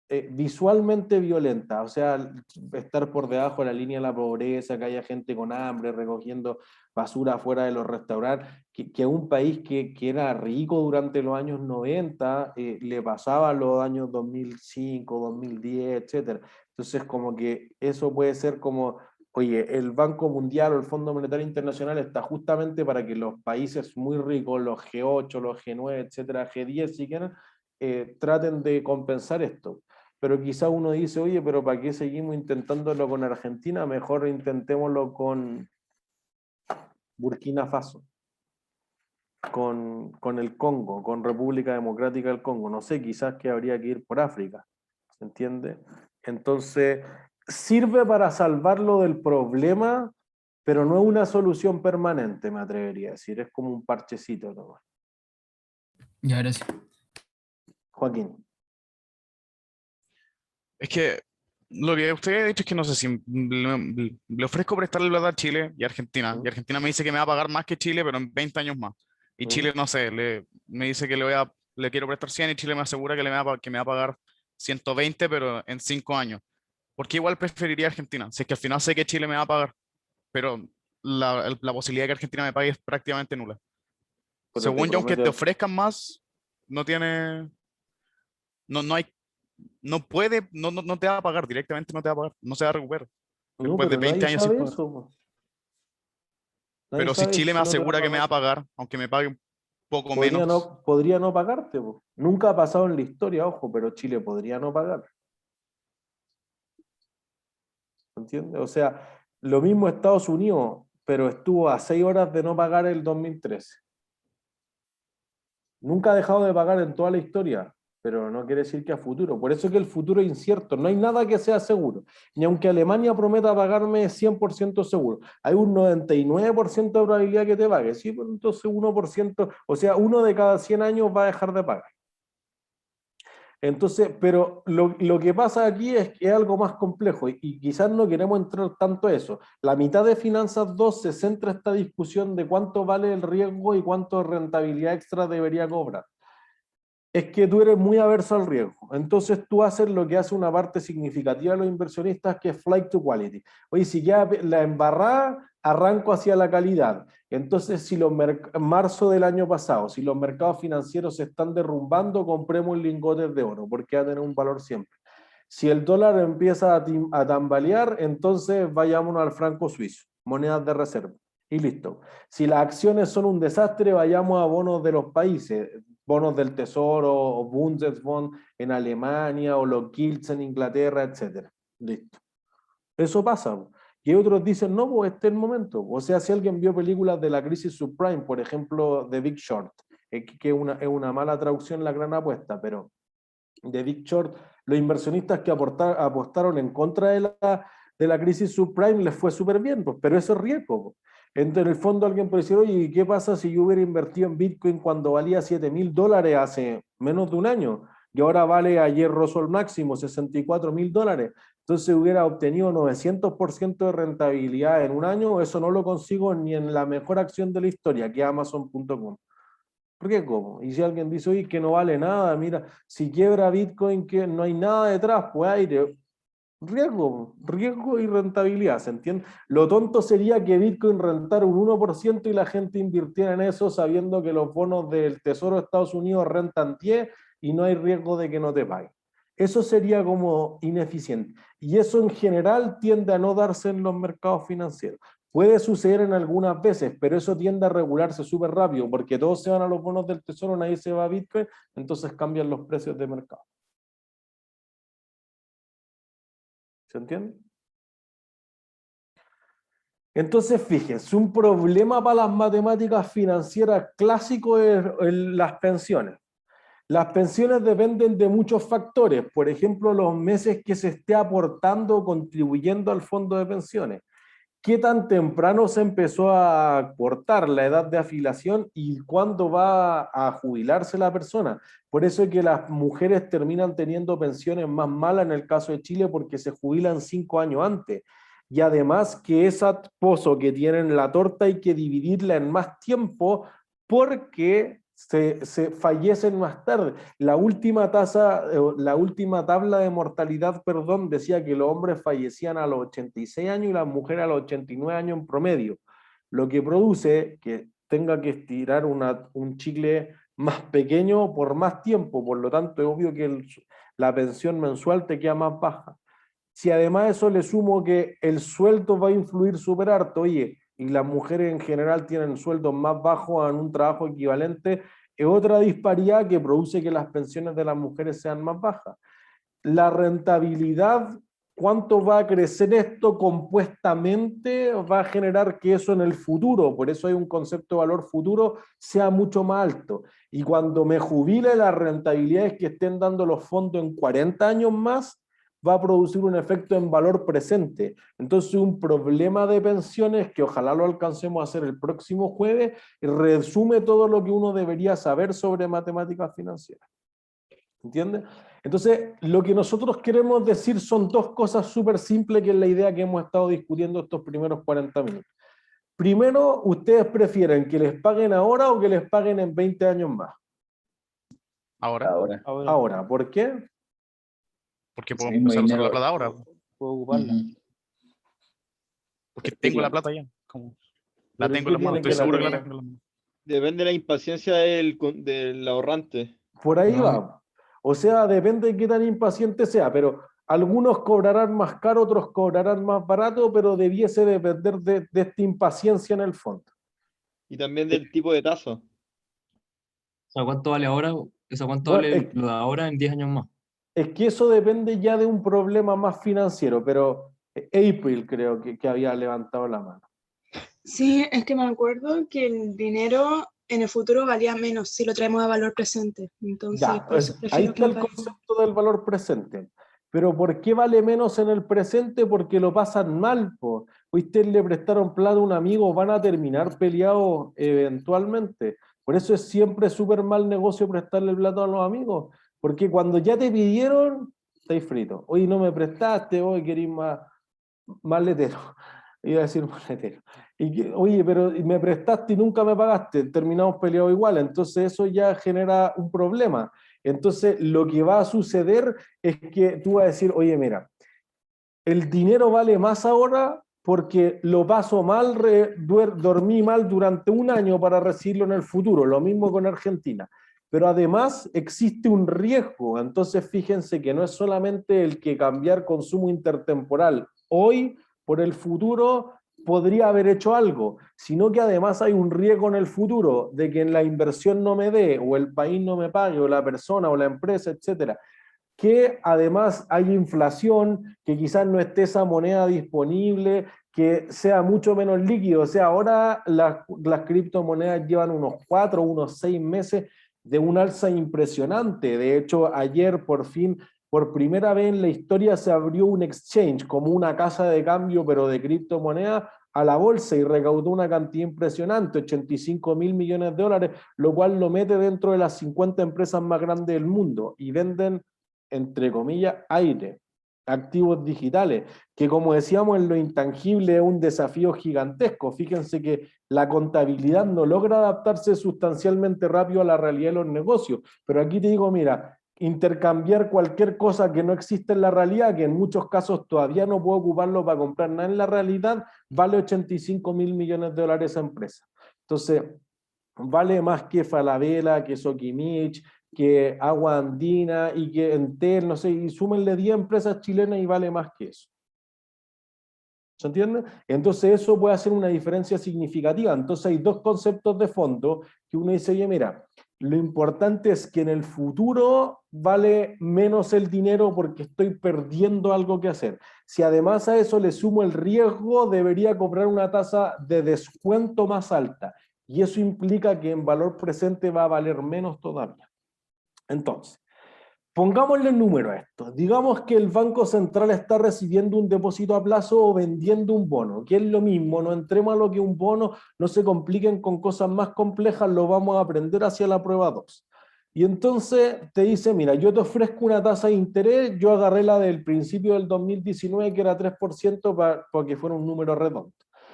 visualmente violentas, o sea, estar por debajo de la línea de la pobreza, que haya gente con hambre recogiendo basura afuera de los restaurantes, que un país que era rico durante los años 90 le pasaba los años 2005, 2010, etcétera. Entonces, como que eso puede ser como, oye, el Banco Mundial o el Fondo Monetario Internacional está justamente para que los países muy ricos, los G8, los G9, etcétera, G10, si quieren, traten de compensar esto. Pero quizá uno dice, oye, pero ¿para qué seguimos intentándolo con Argentina? Mejor intentémoslo con Burkina Faso, con el Congo, con República Democrática del Congo. No sé, quizás que habría que ir por África, ¿se entiende? Entonces, sirve para salvarlo del problema, pero no es una solución permanente, me atrevería a decir. Es como un parchecito nomás. Ya, gracias. Joaquín. Es que lo que usted ha dicho es que no sé si le ofrezco prestarle plata a Chile y Argentina. Y Argentina me dice que me va a pagar más que Chile, pero en 20 años más. Y Chile, no sé, me dice que le quiero prestar 100 y Chile me asegura que me va a pagar 120, pero en 5 años. ¿Por qué igual preferiría Argentina? Si es que al final sé que Chile me va a pagar, pero la posibilidad de que Argentina me pague es prácticamente nula. Pero Según yo, aunque te promete- ofrezcan más, no tiene, no hay no puede, no te va a pagar directamente, no te va a pagar, no se va a recuperar. No, Después de pero 20 nadie años sin sabe pagar. eso, po. Nadie Pero si sabe Chile me si no te va a asegura que me va a pagar. pagar, aunque me pague un poco menos, Podría no pagarte, po. Nunca ha pasado en la historia, ojo, pero Chile podría no pagar. ¿Entiendes? O sea, lo mismo Estados Unidos, pero estuvo a 6 horas de no pagar el 2013. Nunca ha dejado de pagar en toda la historia, pero no quiere decir que a futuro. Por eso es que el futuro es incierto, no hay nada que sea seguro. Ni aunque Alemania prometa pagarme 100% seguro, hay un 99% de probabilidad que te pague, sí, pero entonces 1%, o sea, 1 de cada 100 años va a dejar de pagar. Entonces, pero lo que pasa aquí es que es algo más complejo y quizás no queremos entrar tanto a eso. La mitad de Finanzas 2 se centra en esta discusión de cuánto vale el riesgo y cuánto de rentabilidad extra debería cobrar. Es que tú eres muy averso al riesgo. Entonces tú haces lo que hace una parte significativa de los inversionistas, que es flight to quality. Oye, si ya la embarrada, arranco hacia la calidad. Entonces, si marzo del año pasado, si los mercados financieros se están derrumbando, compremos lingotes de oro, porque va a tener un valor siempre. Si el dólar empieza a tambalear, entonces vayámonos al franco suizo, monedas de reserva. Y listo. Si las acciones son un desastre, vayamos a bonos de los países, bonos del Tesoro, o Bundesbond en Alemania, o los gilts en Inglaterra, etc. Listo. Eso pasa. Y otros dicen, no, pues este es el momento. O sea, si alguien vio películas de la crisis subprime, por ejemplo, The Big Short, que es una mala traducción, La Gran Apuesta, pero The Big Short, los inversionistas que apostaron en contra de la crisis subprime les fue súper bien, pues, pero eso es riesgo. Entonces, en el fondo alguien puede decir, oye, ¿qué pasa si yo hubiera invertido en Bitcoin cuando valía $7.000 hace menos de un año? Y ahora vale, ayer rozó el máximo, $64.000. Entonces hubiera obtenido 900% de rentabilidad en un año. Eso no lo consigo ni en la mejor acción de la historia, que es Amazon.com. ¿Por qué cómo? Y si alguien dice, oye, que no vale nada, mira, si quiebra Bitcoin, que no hay nada detrás, pues aire. Riesgo y rentabilidad, ¿se entiende? Lo tonto sería que Bitcoin rentara un 1% y la gente invirtiera en eso sabiendo que los bonos del Tesoro de Estados Unidos rentan 10 y no hay riesgo de que no te paguen. Eso sería como ineficiente. Y eso en general tiende a no darse en los mercados financieros. Puede suceder en algunas veces, pero eso tiende a regularse súper rápido, porque todos se van a los bonos del Tesoro, nadie se va a Bitcoin, entonces cambian los precios de mercado. ¿Se entiende? Entonces, fíjense, un problema para las matemáticas financieras clásico es las pensiones. Las pensiones dependen de muchos factores, por ejemplo, los meses que se esté aportando o contribuyendo al fondo de pensiones. ¿Qué tan temprano se empezó a aportar la edad de afiliación y cuándo va a jubilarse la persona? Por eso es que las mujeres terminan teniendo pensiones más malas en el caso de Chile porque se jubilan 5 años antes. Y además que esa pozo que tienen la torta hay que dividirla en más tiempo porque se fallecen más tarde. La última tabla de mortalidad, perdón, decía que los hombres fallecían a los 86 años y las mujeres a los 89 años en promedio, lo que produce que tenga que estirar un chicle más pequeño por más tiempo, por lo tanto es obvio que la pensión mensual te queda más baja. Si además eso le sumo que el sueldo va a influir súper harto, oye, y las mujeres en general tienen sueldos más bajos en un trabajo equivalente, es otra disparidad que produce que las pensiones de las mujeres sean más bajas. La rentabilidad, ¿cuánto va a crecer esto compuestamente? Va a generar que eso en el futuro, por eso hay un concepto de valor futuro, sea mucho más alto. Y cuando me jubile, las rentabilidades que estén dando los fondos en 40 años más, va a producir un efecto en valor presente. Entonces, un problema de pensiones, que ojalá lo alcancemos a hacer el próximo jueves, resume todo lo que uno debería saber sobre matemáticas financieras. ¿Entiendes? Entonces, lo que nosotros queremos decir son dos cosas súper simples, que es la idea que hemos estado discutiendo estos primeros 40 minutos. Primero, ¿ustedes prefieren que les paguen ahora o que les paguen en 20 años más? Ahora. Ahora. ¿Por qué? Porque puedo empezar a usar la plata ahora. Puedo ocuparla. Porque tengo la plata ya. La tengo en las manos, estoy seguro que la tengo en las manos. Depende de la impaciencia del ahorrante. Por ahí va. O sea, depende de qué tan impaciente sea, pero algunos cobrarán más caro, otros cobrarán más barato, pero debiese depender de esta impaciencia en el fondo. Y también del tipo de tasa. O sea, ¿cuánto vale ahora? O sea, ¿cuánto Bueno, vale lo de ahora en 10 años más? es que eso depende ya de un problema más financiero, pero April creo que había levantado la mano. Sí, es que me acuerdo que el dinero en el futuro valía menos si lo traemos a valor presente. Entonces, Ya, por eso ahí prefiero está el que valga. concepto del valor presente. Pero ¿por qué vale menos en el presente? Porque lo pasan mal, po. Ustedes le prestaron plata a un amigo, van a terminar peleados eventualmente. Por eso es siempre súper mal negocio prestarle plata a los amigos. Porque cuando ya te pidieron, estáis fritos. Oye, no me prestaste, hoy querís más letero. Iba a decir más letero. Oye, pero me prestaste y nunca me pagaste, terminamos peleados igual. Entonces eso ya genera un problema. Entonces lo que va a suceder es que tú vas a decir, oye, mira, el dinero vale más ahora porque lo paso mal, dormí mal durante un año para recibirlo en el futuro. Lo mismo con Argentina. Pero además existe un riesgo. Entonces fíjense que no es solamente el que cambiar consumo intertemporal hoy por el futuro podría haber hecho algo, sino que además hay un riesgo en el futuro de que en la inversión no me dé, o el país no me pague, o la persona, o la empresa, etcétera, que además hay inflación, que quizás no esté esa moneda disponible, que sea mucho menos líquido. O sea, ahora las criptomonedas llevan unos 4, unos 6 meses de un alza impresionante. De hecho, ayer por fin, por primera vez en la historia, se abrió un exchange, como una casa de cambio, pero de criptomonedas, a la bolsa y recaudó una cantidad impresionante, 85.000 millones de dólares, lo cual lo mete dentro de las 50 empresas más grandes del mundo y venden, entre comillas, aire, activos digitales, que como decíamos en lo intangible es un desafío gigantesco. Fíjense que la contabilidad no logra adaptarse sustancialmente rápido a la realidad de los negocios, pero aquí te digo, mira, intercambiar cualquier cosa que no existe en la realidad, que en muchos casos todavía no puedo ocuparlo para comprar nada en la realidad, vale 85.000 millones de dólares esa empresa. Entonces, vale más que Falabella, que Sokimich, que Agua Andina y que Entel, no sé, y súmenle 10 empresas chilenas y vale más que eso. ¿Se entiende? Entonces eso puede hacer una diferencia significativa. Entonces hay dos conceptos de fondo que uno dice, oye, mira, lo importante es que en el futuro vale menos el dinero porque estoy perdiendo algo que hacer. Si además a eso le sumo el riesgo, debería cobrar una tasa de descuento más alta. Y eso implica que en valor presente va a valer menos todavía. Entonces, pongámosle número a esto. Digamos que el Banco Central está recibiendo un depósito a plazo o vendiendo un bono, que es lo mismo. No entremos a lo que un bono, no se compliquen con cosas más complejas, lo vamos a aprender hacia la prueba 2. Y entonces te dice, mira, yo te ofrezco una tasa de interés, yo agarré la del principio del 2019, que era 3%, para que fuera un número redondo.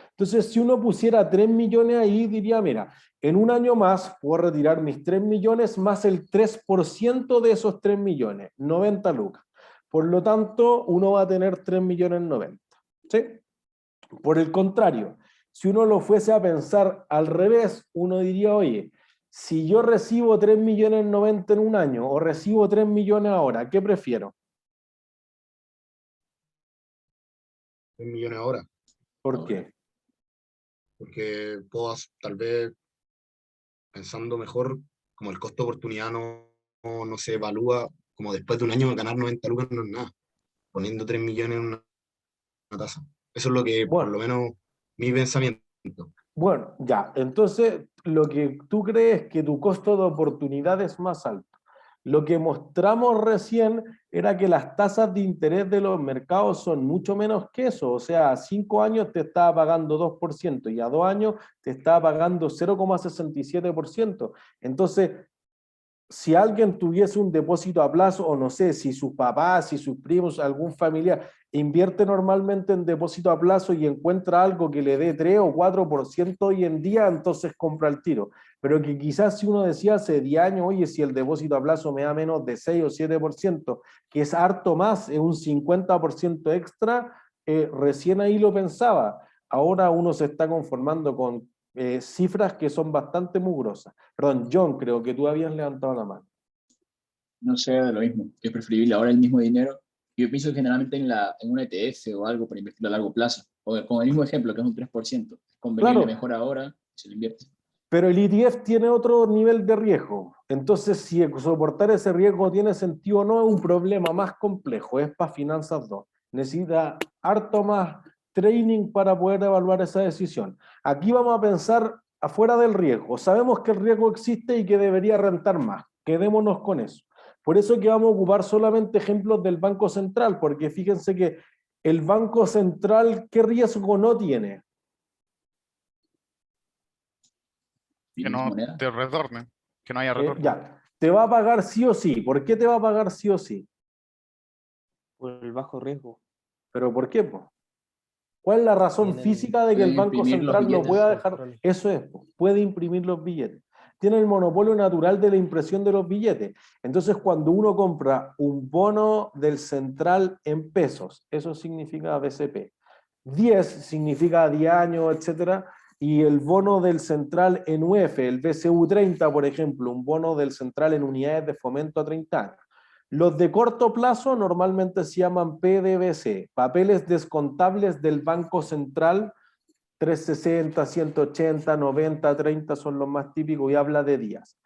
Entonces, si uno pusiera 3 millones ahí, diría, mira, en un año más puedo retirar mis 3 millones más el 3% de esos 3 millones, 90 lucas. Por lo tanto, uno va a tener 3 millones 90. ¿Sí? Por el contrario, si uno lo fuese a pensar al revés, uno diría, oye, si yo recibo 3 millones 90 en un año o recibo 3 millones ahora, ¿qué prefiero? 3 millones ahora. ¿Por qué? Porque puedo, tal vez, pensando mejor, como el costo de oportunidad no se evalúa, como después de un año ganar 90 lucas no es nada, poniendo 3 millones en una tasa. Eso es lo que, por lo menos, mi pensamiento. Bueno, ya, entonces lo que tú crees que tu costo de oportunidad es más alto. Lo que mostramos recién era que las tasas de interés de los mercados son mucho menos que eso. O sea, a 5 años te estaba pagando 2% y a 2 años te estaba pagando 0,67%. Entonces, si alguien tuviese un depósito a plazo, o no sé, si sus papás, si sus primos, algún familiar, invierte normalmente en depósito a plazo y encuentra algo que le dé 3 o 4% hoy en día, entonces compra el tiro. Pero que quizás si uno decía hace 10 años, oye, si el depósito a plazo me da menos de 6 o 7%, que es harto más, es un 50% extra, recién ahí lo pensaba. Ahora uno se está conformando con cifras que son bastante mugrosas. Perdón, John, creo que tú habías levantado la mano. No sé, de lo mismo, que es preferible ahora el mismo dinero. Yo pienso generalmente en un ETF o algo para invertir a largo plazo. O con el mismo ejemplo, que es un 3%. Es convenible Claro, mejor ahora, se lo invierte. pero el ETF tiene otro nivel de riesgo. Entonces, si soportar ese riesgo tiene sentido o no, es un problema más complejo. Es para Finanzas 2. Necesita harto más training para poder evaluar esa decisión. Aquí vamos a pensar afuera del riesgo. Sabemos que el riesgo existe y que debería rentar más. Quedémonos con eso. Por eso que vamos a ocupar solamente ejemplos del Banco Central, porque fíjense que el Banco Central, ¿qué riesgo no tiene? Que no te retorne, que no haya retorno. Ya, te va a pagar sí o sí. ¿Por qué te va a pagar sí o sí? Por el bajo riesgo. ¿Pero por qué, po? ¿Cuál es la razón física de que el Banco Central no pueda dejar? Eso es, po, puede imprimir los billetes. Tiene el monopolio natural de la impresión de los billetes. Entonces, cuando uno compra un bono del Central en pesos, eso significa BCP. 10 significa 10 años, etcétera. Y el bono del Central en UF, el BCU 30, por ejemplo, un bono del Central en unidades de fomento a 30 años. Los de corto plazo normalmente se llaman PDBC, papeles descontables del Banco Central, 360, 180, 90, 30 son los más típicos y habla de días.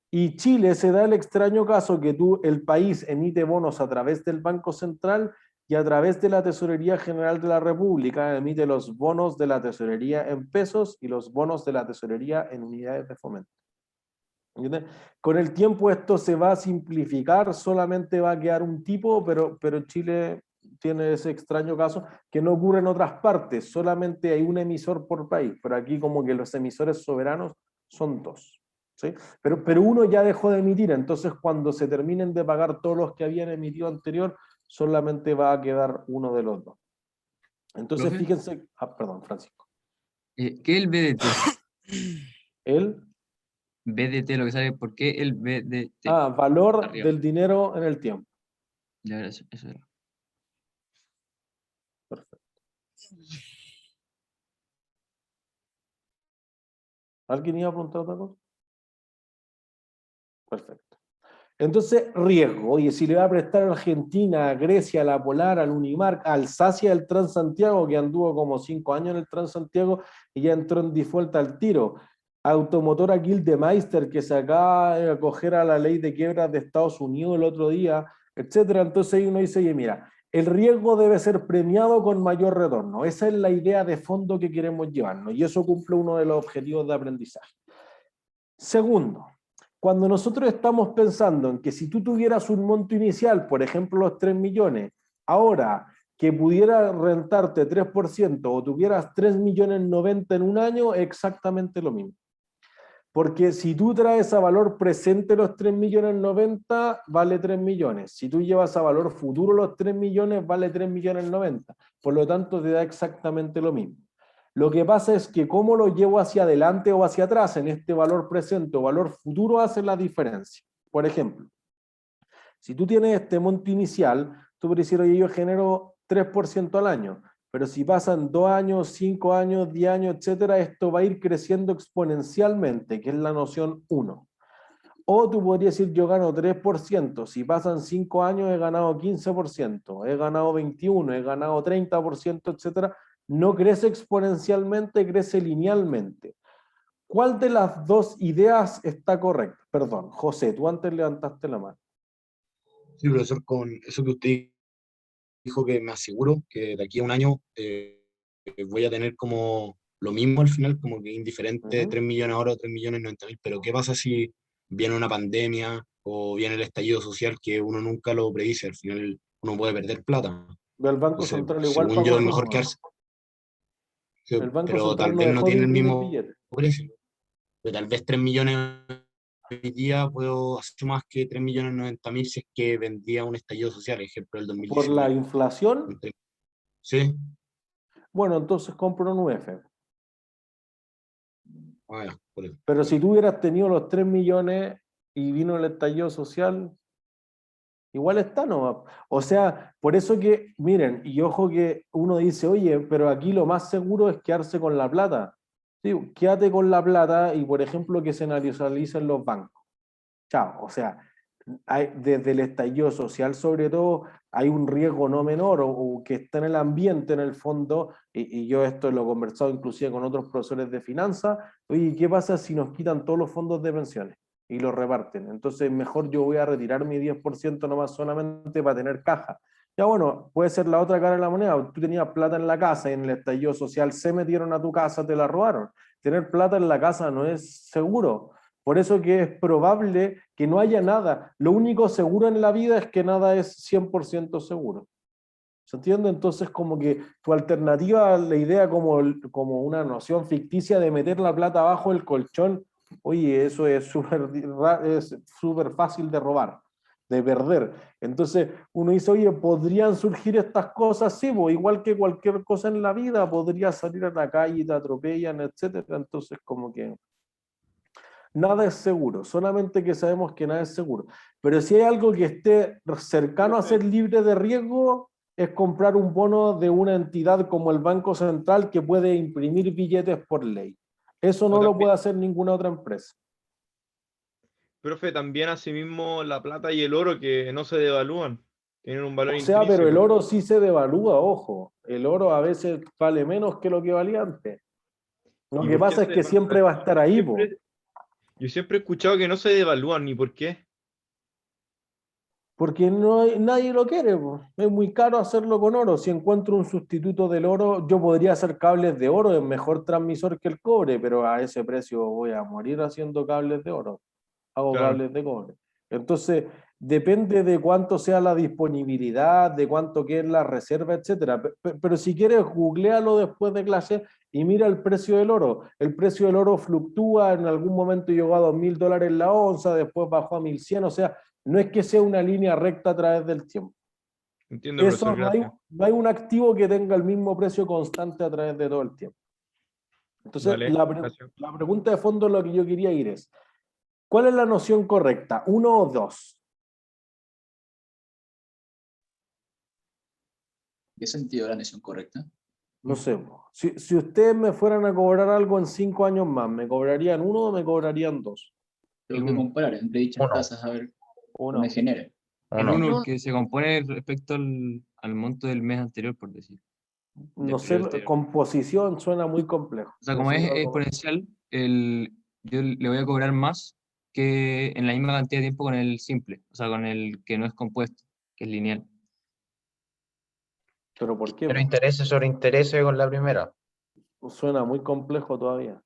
Y Chile se da el extraño caso que el país emite bonos a través del Banco Central y a través de la Tesorería General de la República emite los bonos de la Tesorería en pesos y los bonos de la Tesorería en unidades de fomento. ¿Entiendes? Con el tiempo esto se va a simplificar, solamente va a quedar un tipo, pero Chile tiene ese extraño caso que no ocurre en otras partes, solamente hay un emisor por país, pero aquí como que los emisores soberanos son dos. ¿Sí? Pero uno ya dejó de emitir, entonces cuando se terminen de pagar todos los que habían emitido anterior, solamente va a quedar uno de los dos. Entonces ¿Profe? fíjense, perdón, Francisco. ¿Qué es el BDT? ¿El? BDT, lo que sale, ¿por qué el BDT? Valor Arriba. del dinero en el tiempo. Ya, eso era. Perfecto. ¿Alguien iba a preguntar otra cosa? Perfecto. Entonces, riesgo. Oye, si le va a prestar a Argentina, a Grecia, a la Polar, al Unimark, a Alsacia, el Transantiago, que anduvo como 5 años en el Transantiago y ya entró en default al tiro. Automotora Gildemeister, que se acaba de acoger a la ley de quiebras de Estados Unidos el otro día, etcétera. Entonces ahí uno dice, oye, mira, el riesgo debe ser premiado con mayor retorno. Esa es la idea de fondo que queremos llevarnos y eso cumple uno de los objetivos de aprendizaje. Segundo, cuando nosotros estamos pensando en que si tú tuvieras un monto inicial, por ejemplo los 3 millones, ahora que pudiera rentarte 3% o tuvieras 3.090.000 en un año, exactamente lo mismo. Porque si tú traes a valor presente los 3.090.000, vale 3 millones. Si tú llevas a valor futuro los 3 millones, vale 3.090.000. Por lo tanto, te da exactamente lo mismo. Lo que pasa es que cómo lo llevo hacia adelante o hacia atrás en este valor presente o valor futuro hace la diferencia. Por ejemplo, si tú tienes este monto inicial, tú puedes decir, oye, yo genero 3% al año, pero si pasan 2 años, 5 años, 10 años, etcétera, esto va a ir creciendo exponencialmente, que es la noción 1. O tú podrías decir, yo gano 3%, si pasan 5 años he ganado 15%, he ganado 21%, he ganado 30%, etcétera. No crece exponencialmente, crece linealmente. ¿Cuál de las dos ideas está correcta? Perdón, José, tú antes levantaste la mano. Sí, profesor, con eso que usted dijo, que me aseguro que de aquí a un año voy a tener como lo mismo al final, como que indiferente, 3 millones ahora o 3.090.000, pero ¿qué pasa si viene una pandemia o viene el estallido social que uno nunca lo predice? Al final uno puede perder plata. El Banco Entonces, Central igual según yo, pagó es su mejor bono. quedarse. El Banco Pero tal Central no vez no dejó de tiene el imprimir mismo billetes. precio. Pero tal vez 3 millones hoy día puedo hacer más que 3.090.000 si es que vendría un estallido social, ejemplo, el ¿Por la 2019. inflación? Sí. Bueno, entonces compro un UF. Ah, ya, por eso. Pero si tú hubieras tenido los 3 millones y vino el estallido social, igual está, ¿no? O sea, por eso que, miren, y ojo que uno dice, oye, pero aquí lo más seguro es quedarse con la plata. Sí, quédate con la plata y, por ejemplo, que se nacionalicen los bancos. Chao, o sea, desde el estallido social sobre todo, hay un riesgo no menor o que está en el ambiente en el fondo, y yo esto lo he conversado inclusive con otros profesores de finanzas. Oye, ¿qué pasa si nos quitan todos los fondos de pensiones y los reparten? Entonces mejor yo voy a retirar mi 10% nomás solamente para tener caja. Ya bueno, puede ser la otra cara de la moneda. Tú tenías plata en la casa y en el estallido social se metieron a tu casa, te la robaron. Tener plata en la casa no es seguro. Por eso que es probable que no haya nada. Lo único seguro en la vida es que nada es 100% seguro. ¿Se entiende? Entonces como que tu alternativa, la idea como una noción ficticia de meter la plata abajo del colchón, oye, eso es súper fácil de robar, de perder. Entonces uno dice, oye, ¿podrían surgir estas cosas? Sí, pues, igual que cualquier cosa en la vida, podría salir a la calle y te atropellan, etcétera. Entonces como que nada es seguro, solamente que sabemos que nada es seguro. Pero si hay algo que esté cercano a ser libre de riesgo, es comprar un bono de una entidad como el Banco Central que puede imprimir billetes por ley. Eso no lo puede hacer ninguna otra empresa. Profe, también asimismo la plata y el oro que no se devalúan, tienen un valor O sea, pero el intrínseco. oro sí se devalúa, ojo. El oro a veces vale menos que lo que valía antes. Lo ¿Y que por qué pasa es se que siempre va a estar ahí, po. Yo siempre he escuchado que no se devalúan, ni por qué. Porque nadie lo quiere, po. Es muy caro hacerlo con oro. Si encuentro un sustituto del oro, yo podría hacer cables de oro, es mejor transmisor que el cobre, pero a ese precio voy a morir haciendo cables de oro. Hago Claro. cables de cobre. Entonces, depende de cuánto sea la disponibilidad, de cuánto que es la reserva, etcétera. Pero si quieres, googlealo después de clase y mira el precio del oro. El precio del oro fluctúa, en algún momento llegó a $2.000 la onza, después bajó a 1.100, o sea, no es que sea una línea recta a través del tiempo. Entiendo, Eso profesor, gracias. no hay un activo que tenga el mismo precio constante a través de todo el tiempo. Entonces, Vale, gracias. la pregunta de fondo, lo que yo quería ir es, ¿cuál es la noción correcta? ¿1 o 2? ¿Qué sentido la noción correcta? No sé. Si ustedes me fueran a cobrar algo en 5 años más, ¿me cobrarían 1 o me cobrarían 2? Tengo que comparar entre dichas tasas a ver qué me genera. El uno, el que se compone respecto al monto del mes anterior, por decir. No sé, composición suena muy complejo. O sea, como es exponencial, yo le voy a cobrar más que en la misma cantidad de tiempo con el simple, o sea, con el que no es compuesto, que es lineal. ¿Pero por qué? Pero intereses sobre intereses con la primera. Suena muy complejo todavía.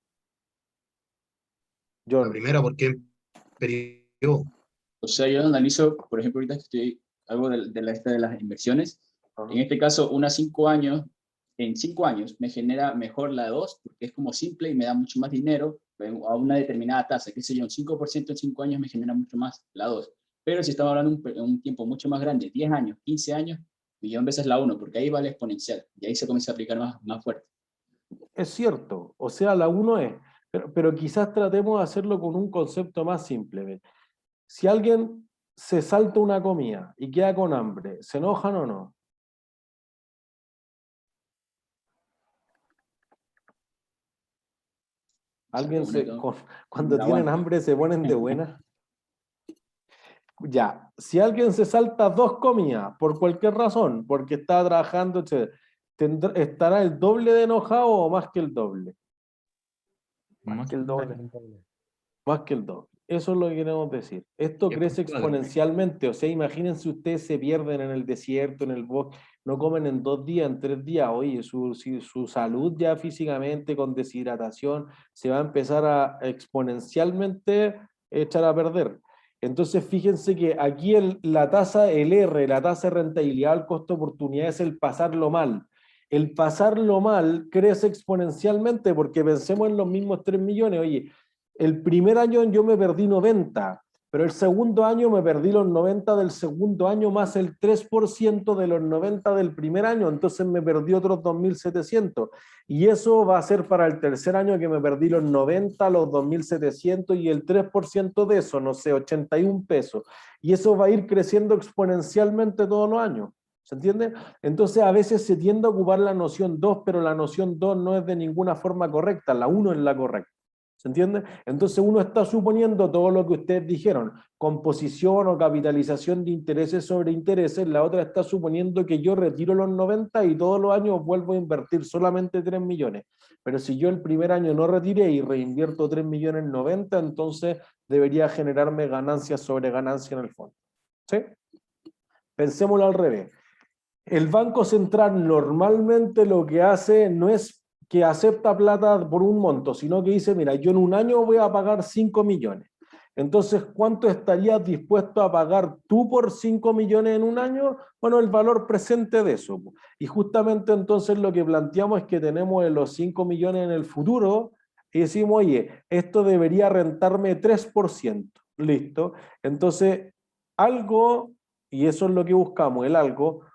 La primera, ¿por qué periodo? O sea, yo analizo, por ejemplo, ahorita que estoy algo de las inversiones. En este caso, en 5 años me genera mejor la 2, porque es como simple y me da mucho más dinero a una determinada tasa, qué sé yo, un 5% en 5 años me genera mucho más la 2. Pero si estamos hablando de un tiempo mucho más grande, 10 años, 15 años, millón veces la 1, porque ahí vale exponencial, y ahí se comienza a aplicar más fuerte. Es cierto, o sea, la 1 es, pero quizás tratemos de hacerlo con un concepto más simple. ¿Ve? Si alguien se salta una comida y queda con hambre, ¿se enojan o no? ¿Alguien cuando tienen hambre se ponen de buena? Ya, si alguien se salta 2 comidas por cualquier razón, porque está trabajando, etc., ¿estará el doble de enojado o más que el doble? Más que el doble. Más que el doble. Eso es lo que queremos decir. Esto crece exponencialmente. O sea, imagínense ustedes se pierden en el desierto, en el bosque, no comen en 2 días, en 3 días. Oye, su salud ya físicamente con deshidratación se va a empezar a exponencialmente echar a perder. Entonces, fíjense que aquí la tasa, el R, la tasa de rentabilidad al costo de oportunidad es el pasarlo mal. El pasarlo mal crece exponencialmente porque pensemos en los mismos 3 millones. Oye, el primer año yo me perdí 90, pero el segundo año me perdí los 90 del segundo año más el 3% de los 90 del primer año, entonces me perdí otros 2.700. Y eso va a ser para el tercer año que me perdí los 90, los 2.700 y el 3% de eso, no sé, 81 pesos. Y eso va a ir creciendo exponencialmente todos los años. ¿Se entiende? Entonces a veces se tiende a ocupar la noción 2, pero la noción 2 no es de ninguna forma correcta, la 1 es la correcta. ¿Se entiende? Entonces uno está suponiendo todo lo que ustedes dijeron, composición o capitalización de intereses sobre intereses, la otra está suponiendo que yo retiro los 90 y todos los años vuelvo a invertir solamente 3 millones. Pero si yo el primer año no retiré y reinvierto 3 millones 90, entonces debería generarme ganancias sobre ganancia en el fondo. ¿Sí? Pensémoslo al revés. El Banco Central normalmente lo que hace no es que acepta plata por un monto, sino que dice, mira, yo en un año voy a pagar 5 millones. Entonces, ¿cuánto estarías dispuesto a pagar tú por 5 millones en un año? Bueno, el valor presente de eso. Y justamente entonces lo que planteamos es que tenemos los 5 millones en el futuro y decimos, oye, esto debería rentarme 3%. Listo. Entonces, algo, y eso es lo que buscamos, el algo,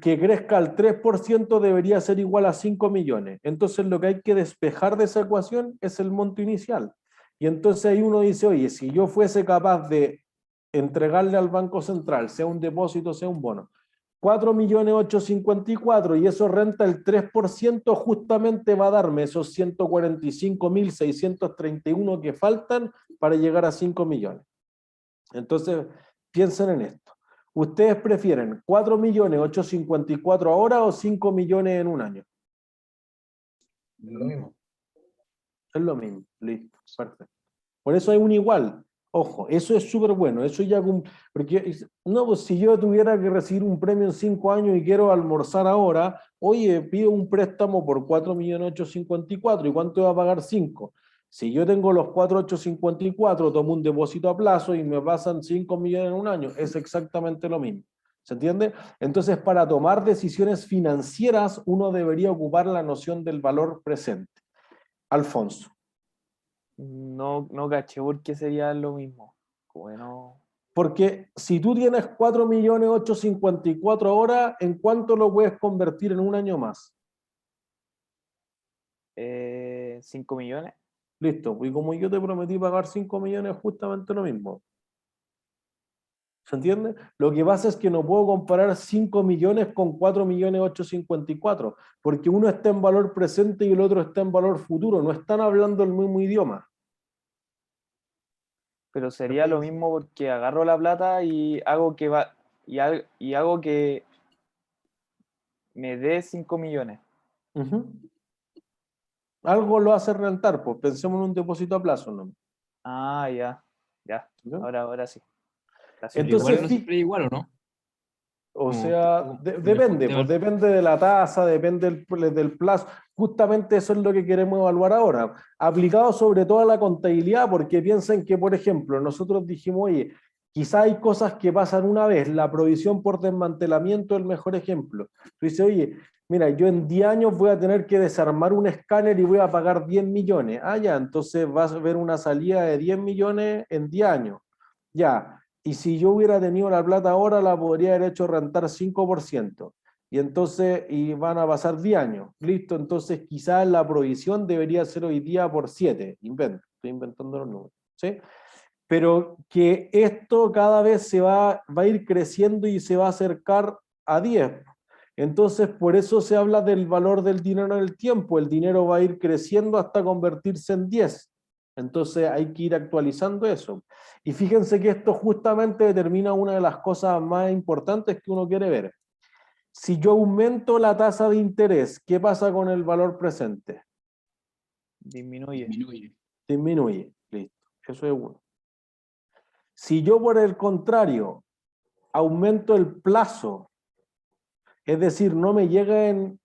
que crezca al 3% debería ser igual a 5 millones. Entonces lo que hay que despejar de esa ecuación es el monto inicial. Y entonces ahí uno dice, oye, si yo fuese capaz de entregarle al Banco Central, sea un depósito, sea un bono, 4.854.000 y eso renta el 3%, justamente va a darme esos 145.631 que faltan para llegar a 5 millones. Entonces, piensen en esto. ¿Ustedes prefieren 4.854.000 ahora o 5 millones en un año? Lo mismo. Es lo mismo, listo, perfecto. Por eso hay un igual. Ojo, eso es súper bueno. Eso ya, porque no, pues si yo tuviera que recibir un premio en 5 años y quiero almorzar ahora, oye, pido un préstamo por 4.854.000, ¿y cuánto va a pagar 5? Si yo tengo los 4.854, tomo un depósito a plazo y me pasan 5 millones en un año, es exactamente lo mismo. ¿Se entiende? Entonces, para tomar decisiones financieras, uno debería ocupar la noción del valor presente. Alfonso. No caché por qué sería lo mismo. Bueno. Porque si tú tienes 4.854.000 ahora, ¿en cuánto lo puedes convertir en un año más? 5 millones. Listo, y como yo te prometí pagar 5 millones, justamente lo mismo. ¿Se entiende? Lo que pasa es que no puedo comparar 5 millones con 4.854.000, porque uno está en valor presente y el otro está en valor futuro, no están hablando el mismo idioma. Pero sería lo mismo porque agarro la plata y hago que hago que me dé 5 millones. Algo lo hace rentar, pues pensemos en un depósito a plazo, ¿no? Ah, ya. Ahora sí. Entonces, igual no siempre es igual, ¿o no? O sea, depende, pues depende de la tasa, depende del plazo. Justamente eso es lo que queremos evaluar ahora. Aplicado sobre todo a la contabilidad, porque piensen que, por ejemplo, nosotros dijimos, oye, quizá hay cosas que pasan una vez, la provisión por desmantelamiento es el mejor ejemplo. Tú dices, oye, mira, yo en 10 años voy a tener que desarmar un escáner y voy a pagar 10 millones. Ah, ya, entonces vas a ver una salida de 10 millones en 10 años. Ya. Y si yo hubiera tenido la plata ahora, la podría haber hecho rentar 5%. Y entonces, y van a pasar 10 años. Listo, entonces quizás la provisión debería ser hoy día por 7. Estoy inventando los números. ¿Sí? Pero que esto cada vez se va a ir creciendo y se va a acercar a 10. Entonces, por eso se habla del valor del dinero en el tiempo. El dinero va a ir creciendo hasta convertirse en 10. Entonces hay que ir actualizando eso. Y fíjense que esto justamente determina una de las cosas más importantes que uno quiere ver. Si yo aumento la tasa de interés, ¿qué pasa con el valor presente? Disminuye. Disminuye, listo. Eso es uno. Si yo por el contrario aumento el plazo, es decir, no me llega en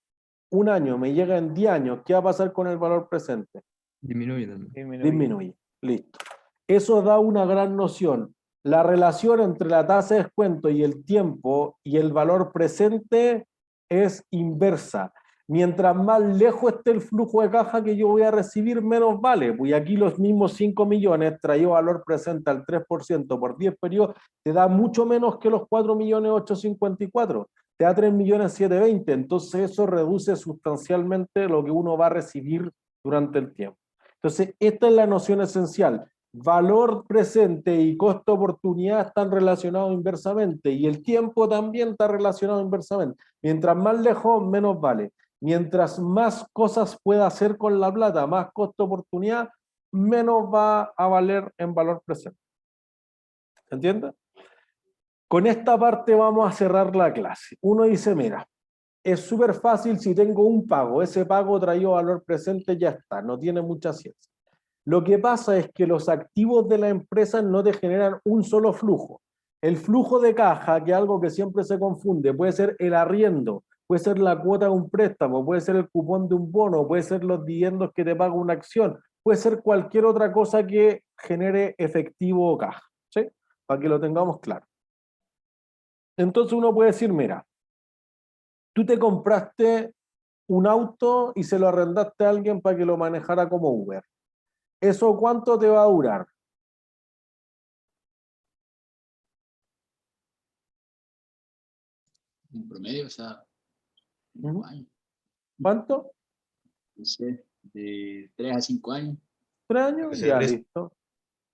un año, me llega en 10 años, ¿qué va a pasar con el valor presente? Disminuye también. Disminuye. Listo. Eso da una gran noción. La relación entre la tasa de descuento y el tiempo y el valor presente es inversa. Mientras más lejos esté el flujo de caja que yo voy a recibir, menos vale. Pues aquí los mismos 5 millones traído valor presente al 3% por 10 periodos, te da mucho menos que los 4.854.000. Te da 3.720.000. Entonces eso reduce sustancialmente lo que uno va a recibir durante el tiempo. Entonces, esta es la noción esencial. Valor presente y costo de oportunidad están relacionados inversamente y el tiempo también está relacionado inversamente. Mientras más lejos, menos vale. Mientras más cosas pueda hacer con la plata, más costo de oportunidad, menos va a valer en valor presente. ¿Se entiende? Con esta parte vamos a cerrar la clase. Uno dice, mira, es súper fácil si tengo un pago, ese pago traído valor presente ya está, no tiene mucha ciencia. Lo que pasa es que los activos de la empresa no te generan un solo flujo. El flujo de caja, que es algo que siempre se confunde, puede ser el arriendo, puede ser la cuota de un préstamo, puede ser el cupón de un bono, puede ser los dividendos que te paga una acción, puede ser cualquier otra cosa que genere efectivo o caja, ¿sí? Para que lo tengamos claro. Entonces uno puede decir, mira, tú te compraste un auto y se lo arrendaste a alguien para que lo manejara como Uber. ¿Eso cuánto te va a durar? En promedio, o sea, Ujú. años. ¿Cuánto? No sé, de 3 a 5 años. 3 años, Que se ya deprecia. listo.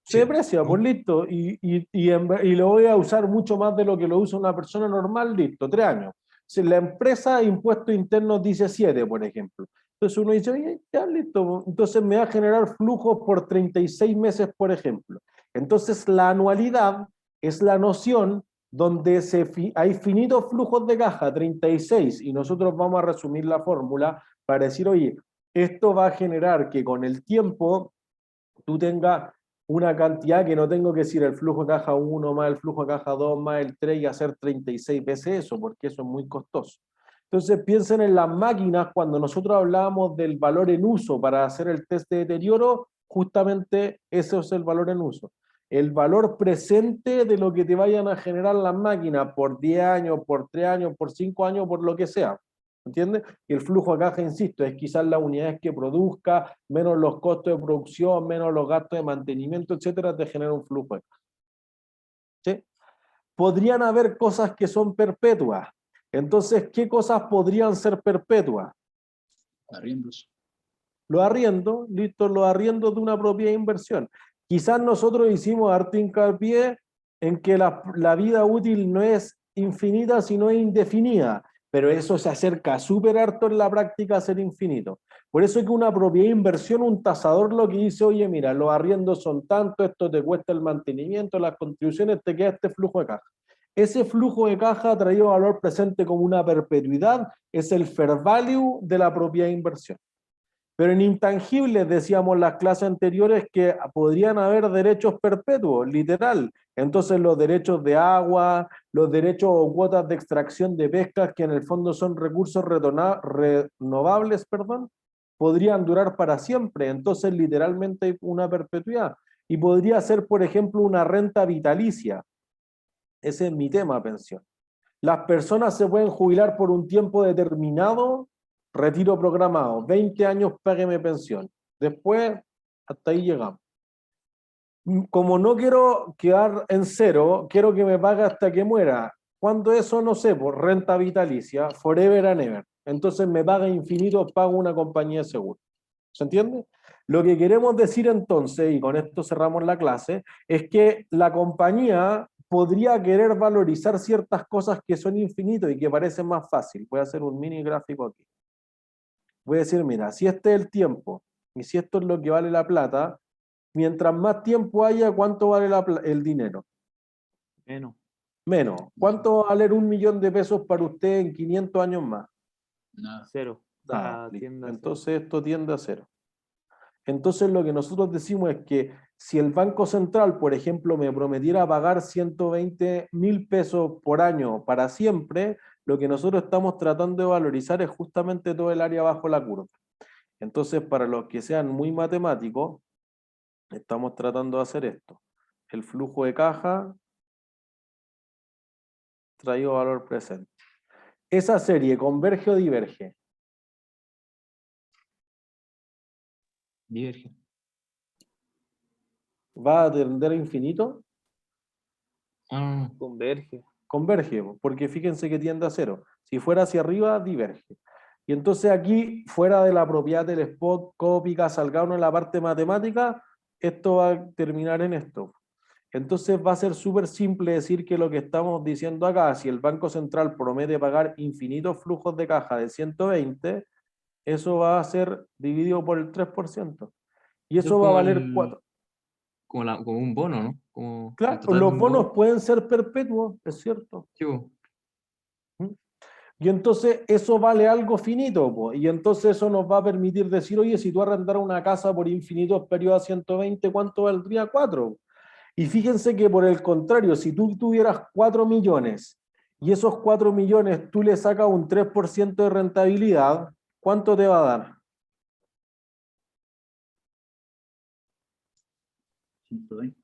Sí, Se deprecia, ¿no? pues listo. Y lo voy a usar mucho más de lo que lo usa una persona normal, listo, 3 años. Si la empresa impuesto interno dice 7, por ejemplo. Entonces uno dice, oye, ya listo. Entonces me va a generar flujos por 36 meses, por ejemplo. Entonces la anualidad es la noción donde hay finitos flujos de caja, 36, y nosotros vamos a resumir la fórmula para decir, oye, esto va a generar que con el tiempo tú tengas una cantidad que no tengo que decir el flujo de caja 1 más el flujo de caja 2 más el 3 y hacer 36 veces eso, porque eso es muy costoso. Entonces piensen en las máquinas, cuando nosotros hablábamos del valor en uso para hacer el test de deterioro, justamente ese es el valor en uso. El valor presente de lo que te vayan a generar las máquinas por 10 años, por 3 años, por 5 años, por lo que sea. ¿Entiendes? Y el flujo de caja, insisto, es quizás las unidades que produzca, menos los costos de producción, menos los gastos de mantenimiento, etcétera, te genera un flujo de caja. ¿Sí? Podrían haber cosas que son perpetuas. Entonces, ¿qué cosas podrían ser perpetuas? Arriendos. Los arriendos, listo, los arriendos de una propiedad de inversión. Quizás nosotros hicimos harto hincapié en que la vida útil no es infinita, sino indefinida, pero eso se acerca súper harto en la práctica a ser infinito. Por eso es que una propiedad de inversión, un tasador lo que dice, oye, mira, los arriendos son tanto, esto te cuesta el mantenimiento, las contribuciones, te queda este flujo de caja. Ese flujo de caja traído valor presente como una perpetuidad es el fair value de la propiedad de inversión. Pero en intangibles, decíamos en las clases anteriores, que podrían haber derechos perpetuos, literal. Entonces los derechos de agua, los derechos o cuotas de extracción de pescas, que en el fondo son recursos renovables, podrían durar para siempre. Entonces literalmente hay una perpetuidad. Y podría ser, por ejemplo, una renta vitalicia. Ese es mi tema, pensión. Las personas se pueden jubilar por un tiempo determinado, retiro programado, 20 años págueme pensión. Después, hasta ahí llegamos. Como no quiero quedar en cero, quiero que me pague hasta que muera. Cuando eso, no sé, por renta vitalicia, forever and ever. Entonces me paga infinito, pago una compañía de seguro. ¿Se entiende? Lo que queremos decir entonces, y con esto cerramos la clase, es que la compañía podría querer valorizar ciertas cosas que son infinitos y que parecen más fácil. Voy a hacer un mini gráfico aquí. Voy a decir, mira, si este es el tiempo y si esto es lo que vale la plata, mientras más tiempo haya, ¿cuánto vale el dinero? Menos. Menos. ¿Cuánto va a valer 1 millón de pesos para usted en 500 años más? Nada. Cero. Nada. Ah, tiende a cero. Entonces esto tiende a cero. Entonces lo que nosotros decimos es que si el Banco Central, por ejemplo, me prometiera pagar 120.000 pesos por año para siempre, lo que nosotros estamos tratando de valorizar es justamente todo el área bajo la curva. Entonces, para los que sean muy matemáticos, estamos tratando de hacer esto. El flujo de caja traído valor presente. ¿Esa serie converge o diverge? Diverge. ¿Va a tender a infinito? Converge. Converge, porque fíjense que tiende a cero. Si fuera hacia arriba, diverge. Y entonces aquí, fuera de la propiedad del spot, cópica, salgado en la parte matemática, esto va a terminar en esto. Entonces va a ser súper simple decir que lo que estamos diciendo acá, si el Banco Central promete pagar infinitos flujos de caja de 120, eso va a ser dividido por el 3%. Y Eso es eso va a como valer 4. como un bono, ¿no? Como el Claro, total de los un bonos bono. pueden ser perpetuos, es cierto. Sí, po. Y entonces eso vale algo finito, po. Y entonces eso nos va a permitir decir, oye, si tú arrendaras una casa por infinitos periodos a 120, ¿cuánto valdría? 4. Y fíjense que por el contrario, si tú tuvieras 4 millones y esos 4 millones tú le sacas un 3% de rentabilidad, ¿cuánto te va a dar? 120.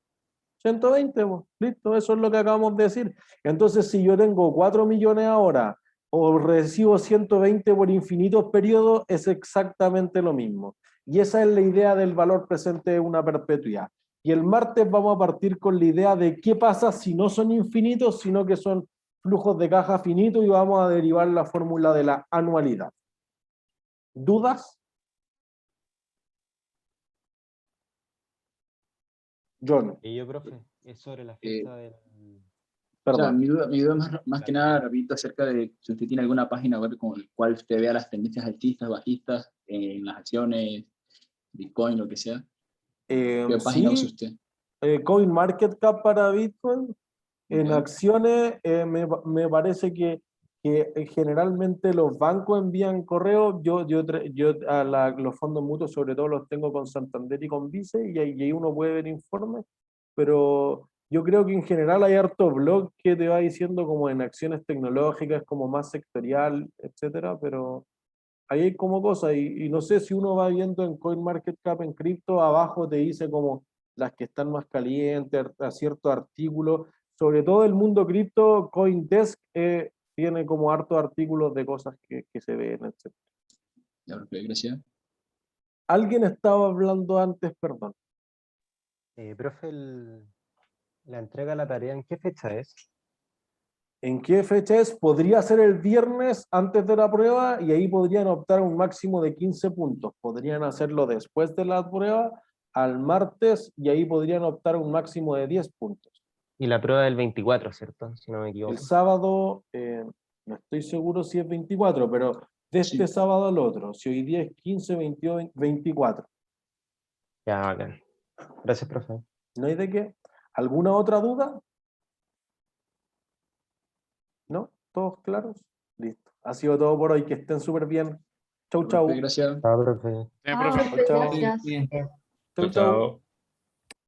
120, po. Listo, eso es lo que acabamos de decir. Entonces, si yo tengo 4 millones ahora o recibo 120 por infinitos periodos, es exactamente lo mismo. Y esa es la idea del valor presente de una perpetuidad. Y el martes vamos a partir con la idea de qué pasa si no son infinitos, sino que son flujos de caja finitos y vamos a derivar la fórmula de la anualidad. ¿Dudas? John. Y yo, profe, es sobre la fecha del... O sea, Perdón. mi duda más que nada, repito, acerca de si usted tiene alguna página web con la cual usted vea las tendencias alcistas, bajistas, en las acciones, Bitcoin, lo que sea. ¿Qué página usa Sí, usted? CoinMarketCap para Bitcoin. En Ya. acciones me parece que generalmente los bancos envían correos, yo a los fondos mutuos sobre todo los tengo con Santander y con Vice y ahí uno puede ver informes, pero yo creo que en general hay harto blog que te va diciendo como en acciones tecnológicas, como más sectorial, etcétera, pero ahí hay como cosas, y no sé si uno va viendo en CoinMarketCap en cripto, abajo te dice como las que están más calientes, a ciertos artículos, sobre todo el mundo cripto, CoinDesk tiene como hartos artículos de cosas que se ven, etc. Ya, gracias. Alguien estaba hablando antes, perdón. Profe, la entrega de la tarea, ¿en qué fecha es? ¿En qué fecha es? Podría ser el viernes antes de la prueba y ahí podrían optar a un máximo de 15 puntos. Podrían hacerlo después de la prueba, al martes, y ahí podrían optar a un máximo de 10 puntos. Y la prueba del 24, ¿cierto? Si no me equivoco. El sábado, no estoy seguro si es 24, pero de este sábado al otro, si hoy día es 15, 22, 24. Ya, bacán. Gracias, profe. ¿No hay de qué? ¿Alguna otra duda? ¿No? ¿Todos claros? Listo. Ha sido todo por hoy. Que estén súper bien. Chau, chau. Gracias. Chao, profe. Profe. Chau, chau. Gracias. Chau, chau.